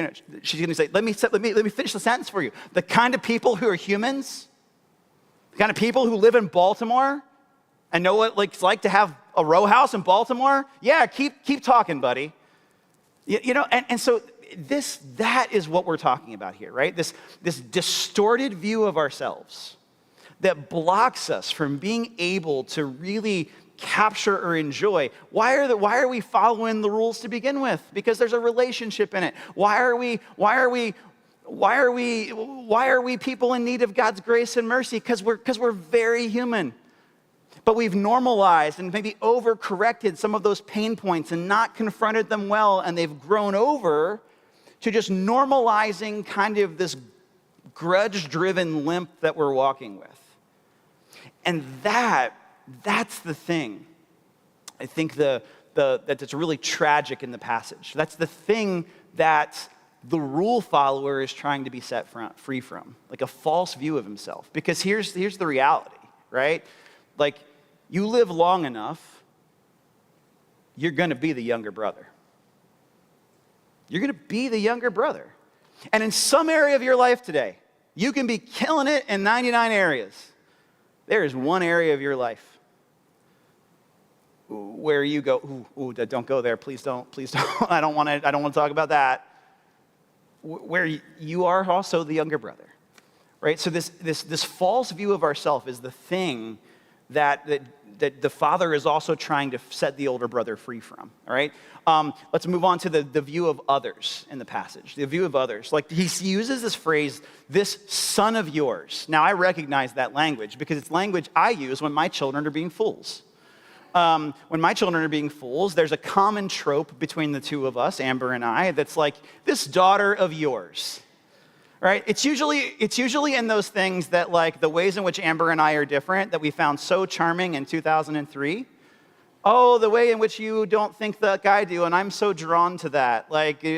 she's gonna say, let me finish the sentence for you. The kind of people who are humans, the kind of people who live in Baltimore, and know what it's like to have a row house in Baltimore? Yeah, keep talking, buddy. And so that is what we're talking about here, right? This distorted view of ourselves that blocks us from being able to really capture or enjoy. Why are we following the rules to begin with? Because there's a relationship in it. Why are we people in need of God's grace and mercy? Because we're very human. But we've normalized and maybe overcorrected some of those pain points and not confronted them well, and they've grown over to just normalizing kind of this grudge-driven limp that we're walking with. And that's the thing, I think, that's really tragic in the passage. That's the thing that the rule follower is trying to be set free from, a false view of himself. Because here's the reality, right? You live long enough, you're going to be the younger brother. You're going to be the younger brother. And in some area of your life today, you can be killing it in 99 areas. There is one area of your life where you go, ooh, don't go there, please don't. I don't want to talk about that. Where you are also the younger brother, right? So this false view of ourselves is the thing that the father is also trying to set the older brother free from, all right? Let's move on to the view of others in the passage, the view of others. He uses this phrase, this son of yours. Now, I recognize that language because it's language I use when my children are being fools. When my children are being fools, there's a common trope between the two of us, Amber and I, that's this daughter of yours. Right? It's usually in those things that the ways in which Amber and I are different that we found so charming in 2003. Oh, the way in which you don't think like I do, and I'm so drawn to that.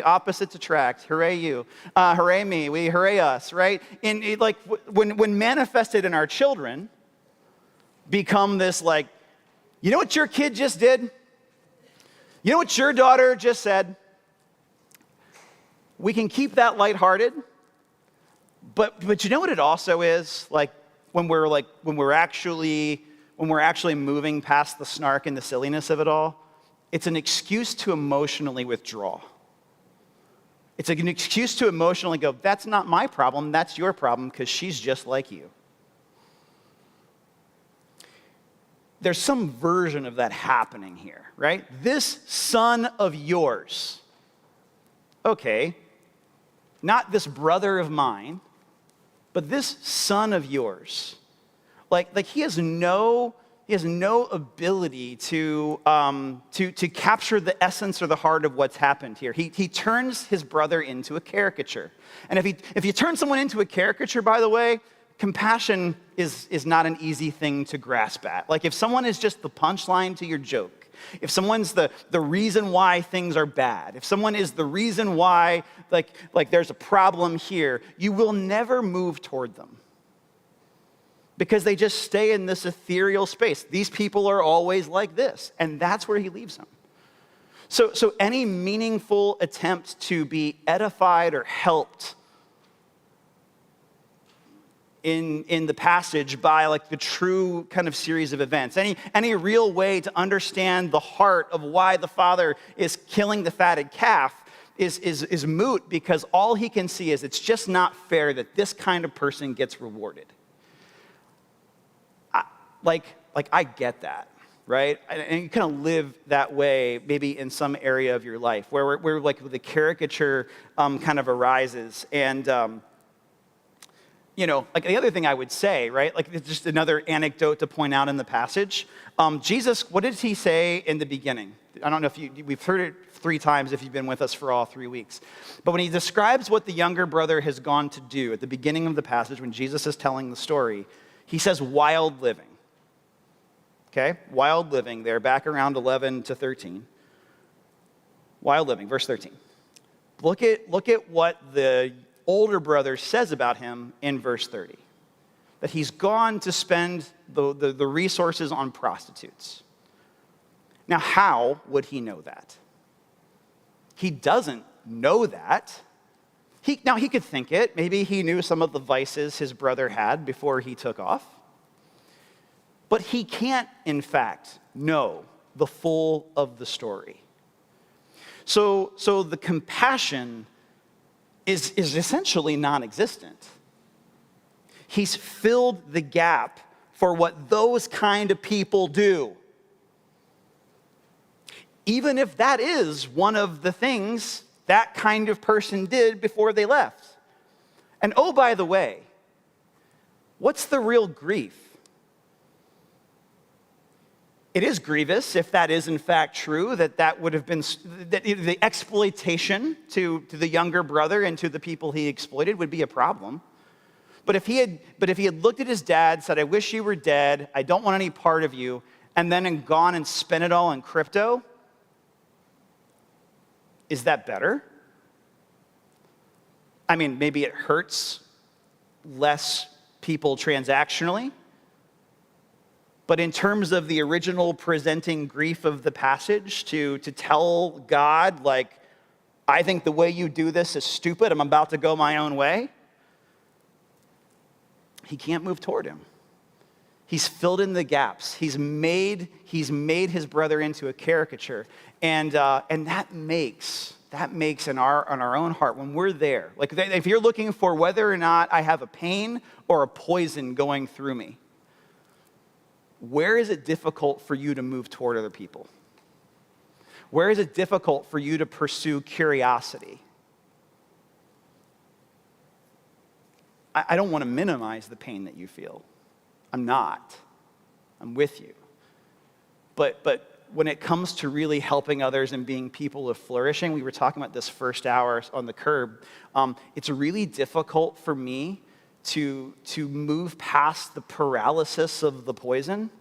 Opposites attract. Hooray you. Hooray me. We hooray us, right? When manifested in our children, become this you know what your kid just did? You know what your daughter just said? We can keep that lighthearted. But you know what it also is? When we're actually moving past the snark and the silliness of it all, it's an excuse to emotionally withdraw. It's an excuse to emotionally go, that's not my problem, that's your problem, because she's just like you. there's some version of that happening here, right? This son of yours. Okay, not this brother of mine, but this son of yours. Like he has no ability to capture the essence or the heart of what's happened here. He turns his brother into a caricature. And if you turn someone into a caricature, by the way, compassion is not an easy thing to grasp at. Like if someone is just the punchline to your joke, if someone's the reason why things are bad, if someone is the reason why like there's a problem here, you will never move toward them. Because they just stay in this ethereal space. These people are always like this, and that's where he leaves them. So any meaningful attempt to be edified or helped in the passage by like the true kind of series of events, any real way to understand the heart of why the father is killing the fatted calf is moot, because all he can see is it's just not fair that this kind of person gets rewarded. I get that, right? And you kind of live that way maybe in some area of your life where like the caricature kind of arises. And, like the other thing I would say, right? Like it's just another anecdote to point out in the passage. Jesus, what did he say in the beginning? I don't know if we've heard it 3 times if you've been with us for all 3 weeks. But when he describes what the younger brother has gone to do at the beginning of the passage, when Jesus is telling the story, he says wild living. Okay, wild living there, back around 11 to 13. Wild living, verse 13. Look at what the older brother says about him in verse 30. That he's gone to spend the resources on prostitutes. Now, how would he know that? He doesn't know that. He could think it. Maybe he knew some of the vices his brother had before he took off. But he can't, in fact, know the full of the story. So the compassion is essentially non-existent. He's filled the gap for what those kind of people do. Even if that is one of the things that kind of person did before they left. And oh, by the way, what's the real grief? It is grievous if that is in fact true, that would have been, that the exploitation to the younger brother and to the people he exploited would be a problem. But if he had looked at his dad, said, I wish you were dead, I don't want any part of you, and then gone and spent it all in crypto, is that better? I mean, maybe it hurts less people transactionally. But in terms of the original presenting grief of the passage, to tell God, like, I think the way you do this is stupid, I'm about to go my own way, he can't move toward him. He's filled in the gaps. He's made his brother into a caricature. And that makes in our own heart, when we're there, like if you're looking for whether or not I have a pain or a poison going through me, where is it difficult for you to move toward other people? Where is it difficult for you to pursue curiosity? I don't want to minimize the pain that you feel. I'm not. I'm with you. But when it comes to really helping others and being people of flourishing, we were talking about this first hour on the curb, it's really difficult for me to move past the paralysis of the poison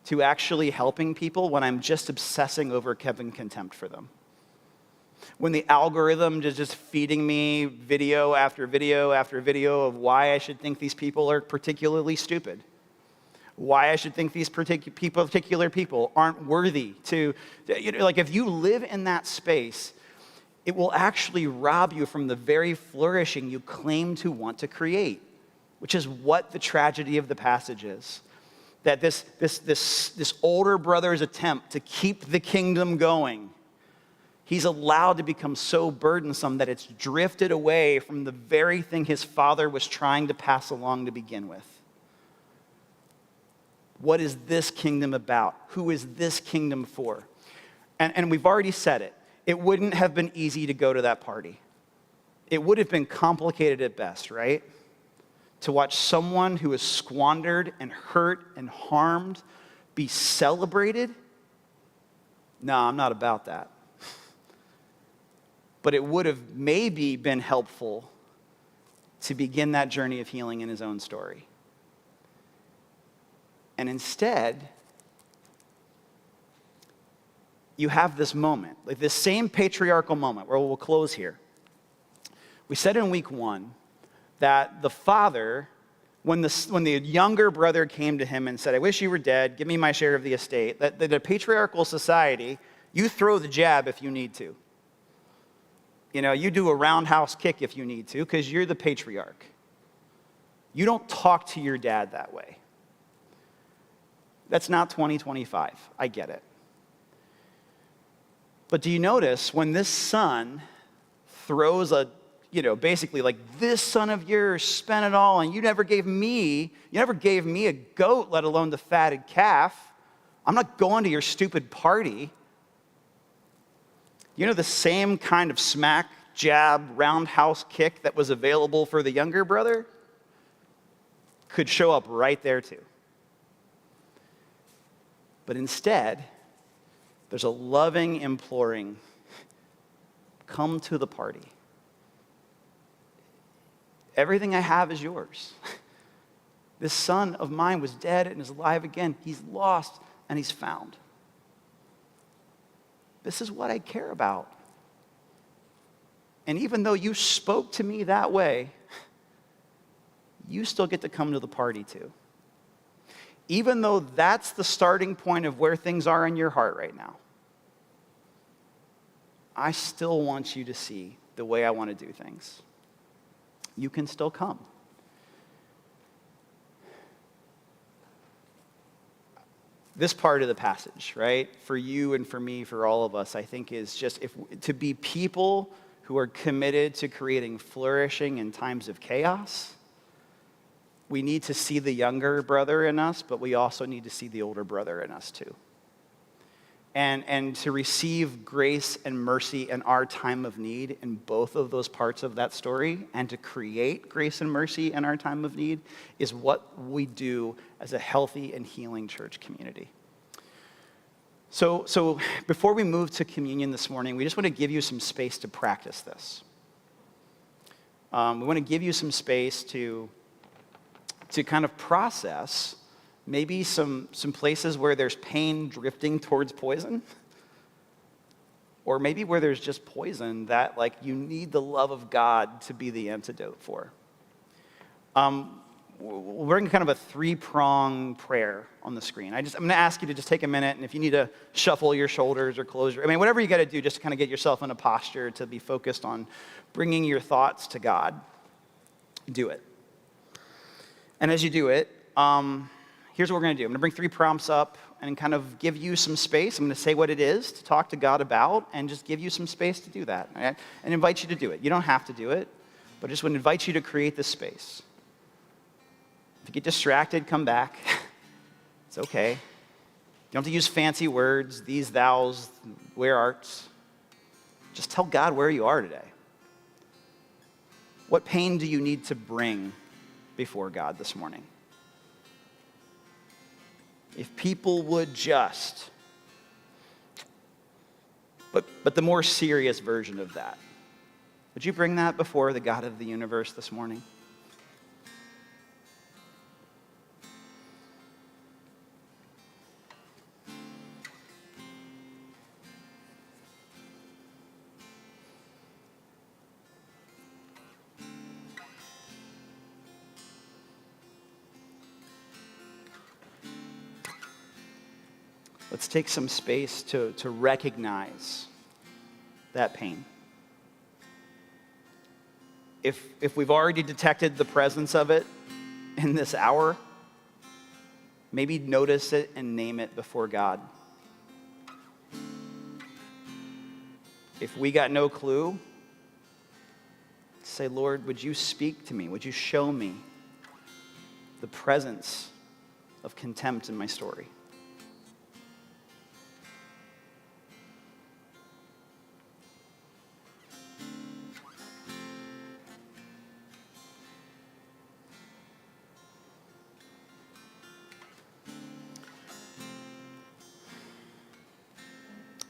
to actually helping people when I'm just obsessing over having contempt for them. When the algorithm is just feeding me video after video after video of why I should think these people are particularly stupid, why I should think these particular people aren't worthy to, like if you live in that space, it will actually rob you from the very flourishing you claim to want to create, which is what the tragedy of the passage is. That this older brother's attempt to keep the kingdom going, he's allowed to become so burdensome that it's drifted away from the very thing his father was trying to pass along to begin with. What is this kingdom about? Who is this kingdom for? And we've already said it. It wouldn't have been easy to go to that party. It would have been complicated at best, right? To watch someone who is squandered and hurt and harmed be celebrated. No, I'm not about that. But it would have maybe been helpful to begin that journey of healing in his own story. And instead, you have this moment, like this same patriarchal moment, where we'll close here. We said in week 1 that the father, when the younger brother came to him and said, I wish you were dead, give me my share of the estate, that in a patriarchal society, you throw the jab if you need to. You know, you do a roundhouse kick if you need to, because you're the patriarch. You don't talk to your dad that way. That's not 2025. I get it. But do you notice when this son throws basically like, this son of yours spent it all, and you never gave me a goat, let alone the fatted calf. I'm not going to your stupid party. You know, the same kind of smack, jab, roundhouse kick that was available for the younger brother could show up right there too. But instead, there's a loving imploring, come to the party. Everything I have is yours. This son of mine was dead and is alive again. He's lost and he's found. This is what I care about. And even though you spoke to me that way, you still get to come to the party too. Even though that's the starting point of where things are in your heart right now, I still want you to see the way I want to do things. You can still come. This part of the passage, right, for you and for me, for all of us, I think is just to be people who are committed to creating flourishing in times of chaos. We need to see the younger brother in us, but we also need to see the older brother in us too. And to receive grace and mercy in our time of need in both of those parts of that story, and to create grace and mercy in our time of need, is what we do as a healthy and healing church community. So before we move to communion this morning, we just want to give you some space to practice this. We want to give you some space to kind of process maybe some places where there's pain drifting towards poison, or maybe where there's just poison that like you need the love of God to be the antidote for. We're bring kind of a 3-prong prayer on the screen. I'm going to ask you to just take a minute, and if you need to shuffle your shoulders or close whatever you got to do just to kind of get yourself in a posture to be focused on bringing your thoughts to God, do it. And as you do it, here's what we're going to do. I'm going to bring 3 prompts up and kind of give you some space. I'm going to say what it is to talk to God about and just give you some space to do that. Right? And invite you to do it. You don't have to do it, but I just want to invite you to create this space. If you get distracted, come back. It's okay. You don't have to use fancy words, these, thous, where arts. Just tell God where you are today. What pain do you need to bring before God this morning? If people would just, but the more serious version of that, would you bring that before the God of the universe this morning? Let's take some space to recognize that pain. If we've already detected the presence of it in this hour, maybe notice it and name it before God. If we got no clue, say, Lord, would you speak to me? Would you show me the presence of contempt in my story.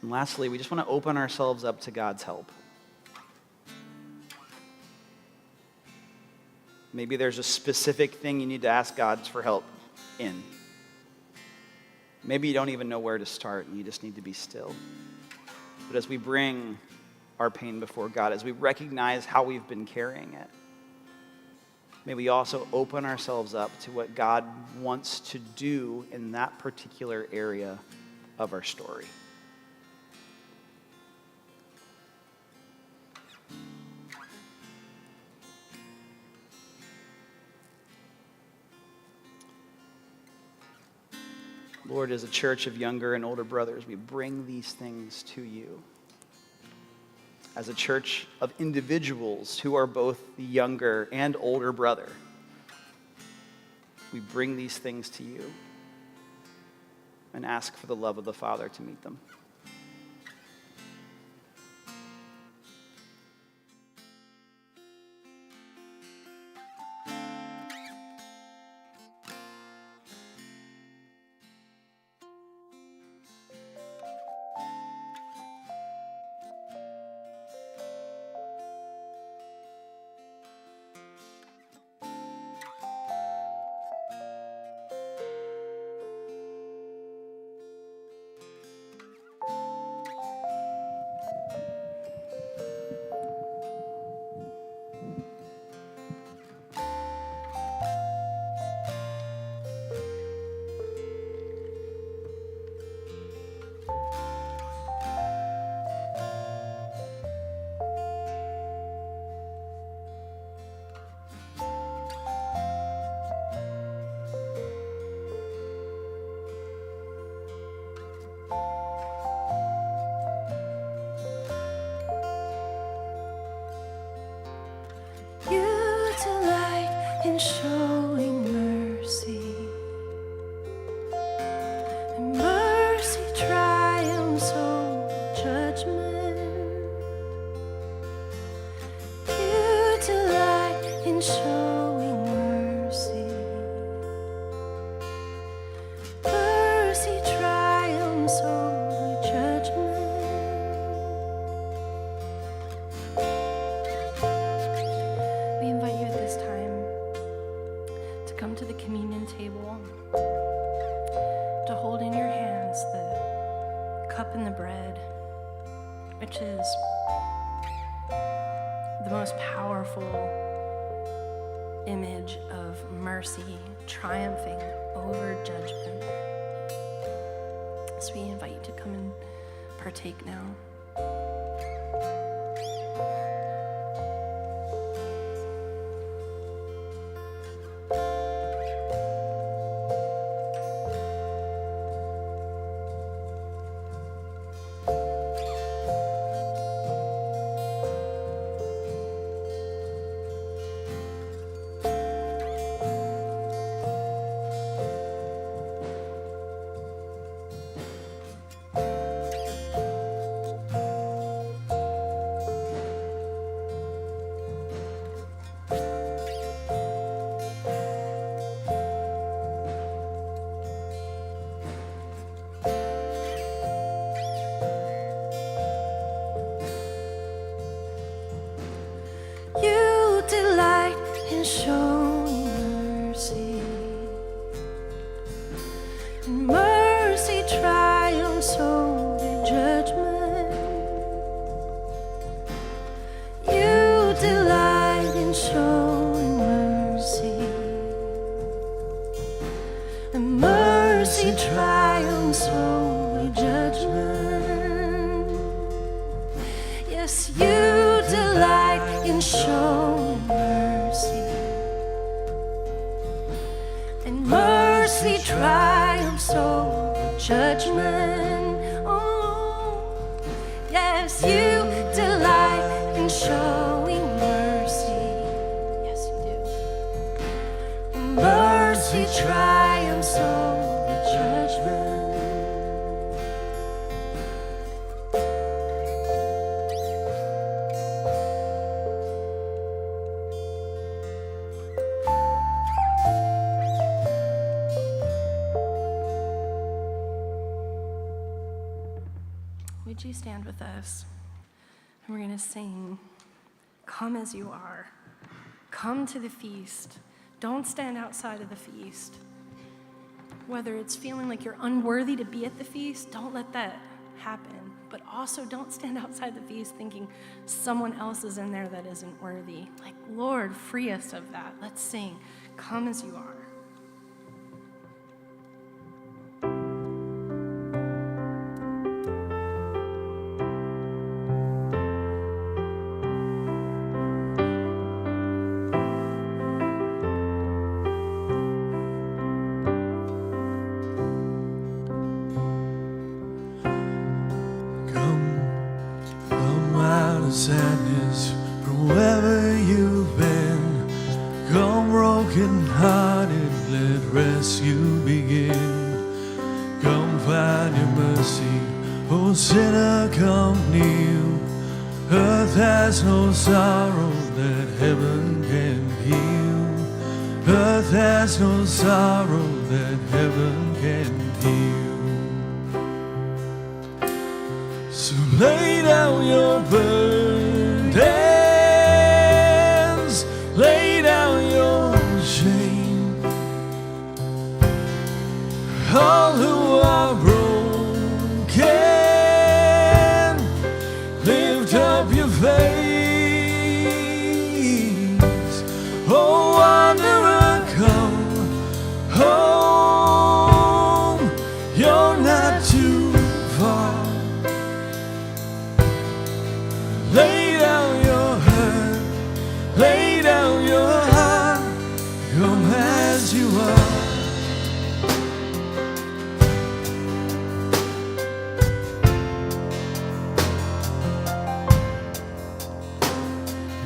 And lastly, we just want to open ourselves up to God's help. Maybe there's a specific thing you need to ask God for help in. Maybe you don't even know where to start and you just need to be still. But as we bring our pain before God, as we recognize how we've been carrying it, may we also open ourselves up to what God wants to do in that particular area of our story. Lord, as a church of younger and older brothers, we bring these things to you. As a church of individuals who are both the younger and older brother, we bring these things to you and ask for the love of the Father to meet them. In showing mercy, and mercy triumphs over judgment. You delight in showing mercy. Mercy triumphs over judgment. We invite you at this time to come to the communion table, to hold in your hands the cup and the bread, which is the most powerful image of mercy triumphing over judgment. So we invite you to come and partake now. You delight in showing mercy, and mercy triumphs over judgment. You delight in showing mercy, and mercy triumphs over judgment. Yes, you delight in showing mercy, and mercy triumphs over judgment. Oh, yes, you delight in showing mercy. Yes, you do. And mercy triumphs cancel the judgment. Would you stand with us? And we're going to sing, "Come as you are." Come to the feast. Don't stand outside of the feast. Whether it's feeling like you're unworthy to be at the feast, don't let that happen. But also don't stand outside the feast thinking someone else is in there that isn't worthy. Like, Lord, free us of that. Let's sing, "Come as you are." Sadness from wherever you've been. Come broken hearted, let rescue begin. Come find your mercy, oh sinner, come kneel. Earth has no sorrow that heaven can heal. Earth has no sorrow that heaven can heal. So lay down your burdens, lay down your shame. All who are broken, lift up your face. Oh, wanderer, come home. You're not too far. Lay down your hurt, lay down your heart, come as you are.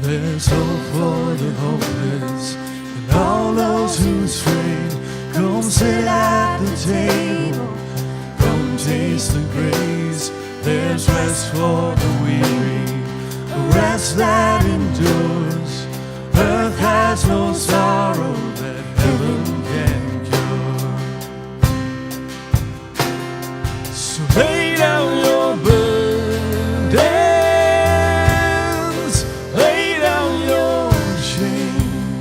There's hope for the hopeless and all those who stray. Come sit at the table, come taste the grace. There's rest for the weary, a rest that endures. Earth has no sorrow that heaven can cure. So lay down your burdens, lay down your shame.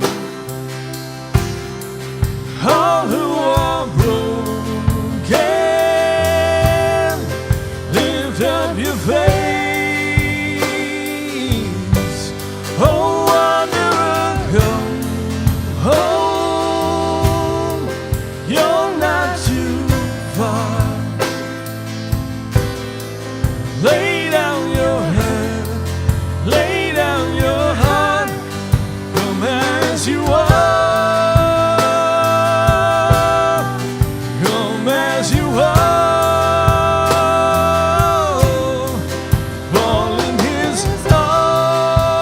All who are broken, lift up your face. Oh, wanderer, come home. You're not too far. Lay down your head, lay down your heart, come as you are, come as you are. Fall in his arms,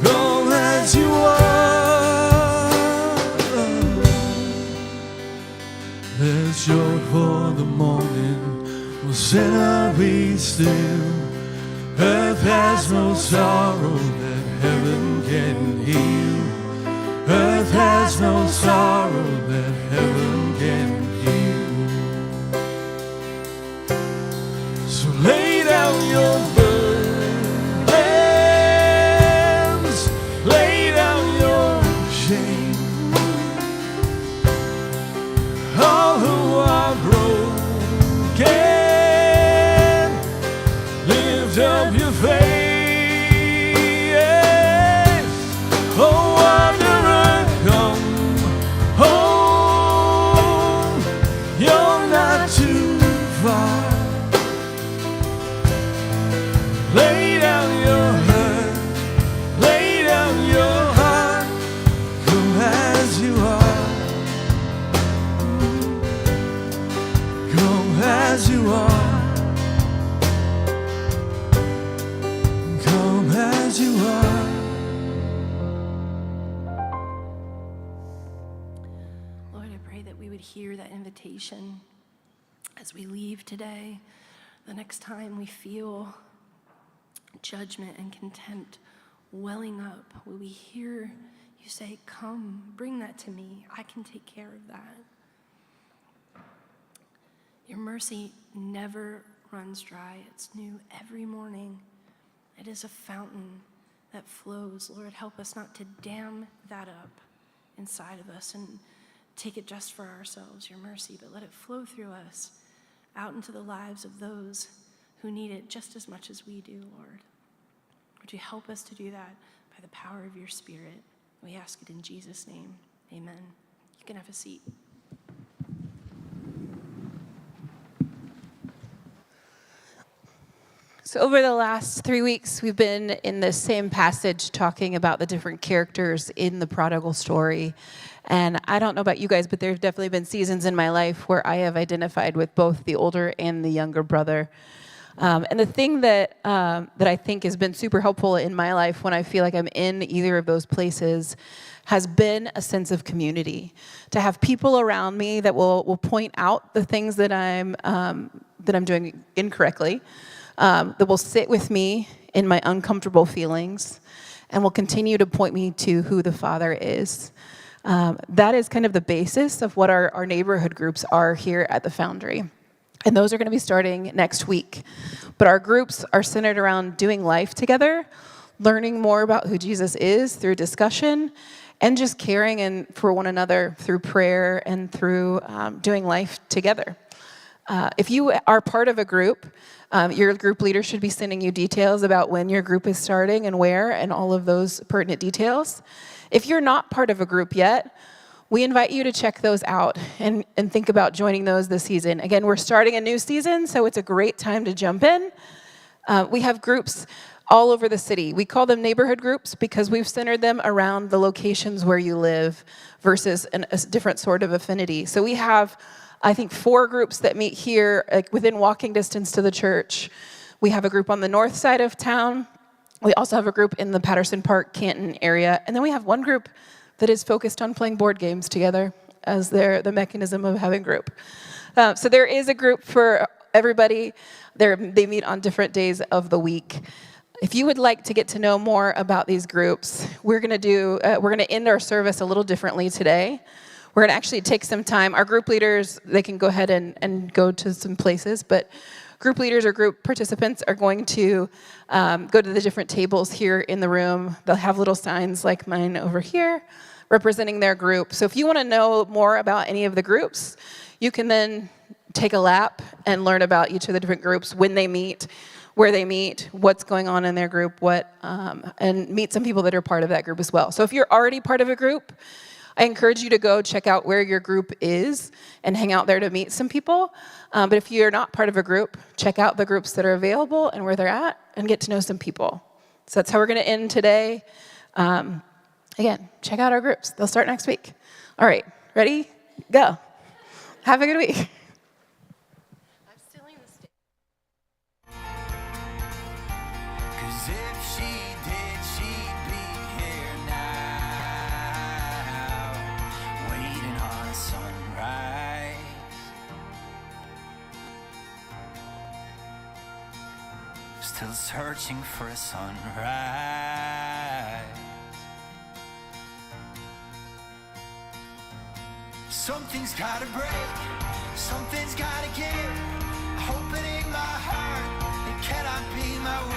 come as you are. There's joy for the morning, will sinner be still. Earth has no sorrow that heaven can heal. Earth has no sorrow that heaven can heal. So lay down your burdens, lay down your shame. All who are broken, lift up your face. Oh, wanderer, come that we would hear that invitation as we leave today. The next time we feel judgment and contempt welling up, will we hear you say, come, bring that to me. I can take care of that. Your mercy never runs dry. It's new every morning. It is a fountain that flows. Lord, help us not to dam that up inside of us and take it just for ourselves, your mercy, but let it flow through us out into the lives of those who need it just as much as we do, Lord. Would you help us to do that by the power of your Spirit? We ask it in Jesus' name. Amen. You can have a seat. So over the last 3 weeks, we've been in the same passage talking about the different characters in the prodigal story. And I don't know about you guys, but there have definitely been seasons in my life where I have identified with both the older and the younger brother. And the thing that I think has been super helpful in my life when I feel like I'm in either of those places has been a sense of community. To have people around me that will point out the things that I'm doing incorrectly, that will sit with me in my uncomfortable feelings, and will continue to point me to who the Father is. That is kind of the basis of what our neighborhood groups are here at the Foundry. And those are going to be starting next week. But our groups are centered around doing life together, learning more about who Jesus is through discussion, and just caring for one another through prayer and through doing life together. If you are part of a group, your group leader should be sending you details about when your group is starting and where, and all of those pertinent details. If you're not part of a group yet, we invite you to check those out and think about joining those this season. Again, we're starting a new season, so it's a great time to jump in. We have groups all over the city. We call them neighborhood groups because we've centered them around the locations where you live versus a different sort of affinity. So we have, I think, 4 groups that meet here, like within walking distance to the church. We have a group on the north side of town. We also have a group in the Patterson Park, Canton area. And then we have one group that is focused on playing board games together as the mechanism of having group. So there is a group for everybody. They meet on different days of the week. If you would like to get to know more about these groups, we're going to end our service a little differently today. We're going to actually take some time. Our group leaders, they can go ahead and go to some places, but group leaders or group participants are going to go to the different tables here in the room. They'll have little signs like mine over here representing their group. So if you want to know more about any of the groups, you can then take a lap and learn about each of the different groups, when they meet, where they meet, what's going on in their group, and meet some people that are part of that group as well. So if you're already part of a group, I encourage you to go check out where your group is and hang out there to meet some people. But if you're not part of a group, check out the groups that are available and where they're at and get to know some people. So that's how we're going to end today. Again, check out our groups. They'll start next week. All right, ready? Go. Have a good week. I'm stealing the stage. 'Cause if she did, she'd be here now, waiting on a sunrise. Still searching for a sunrise. Something's gotta break, something's gotta give. I hope it ain't my heart, it cannot be my way.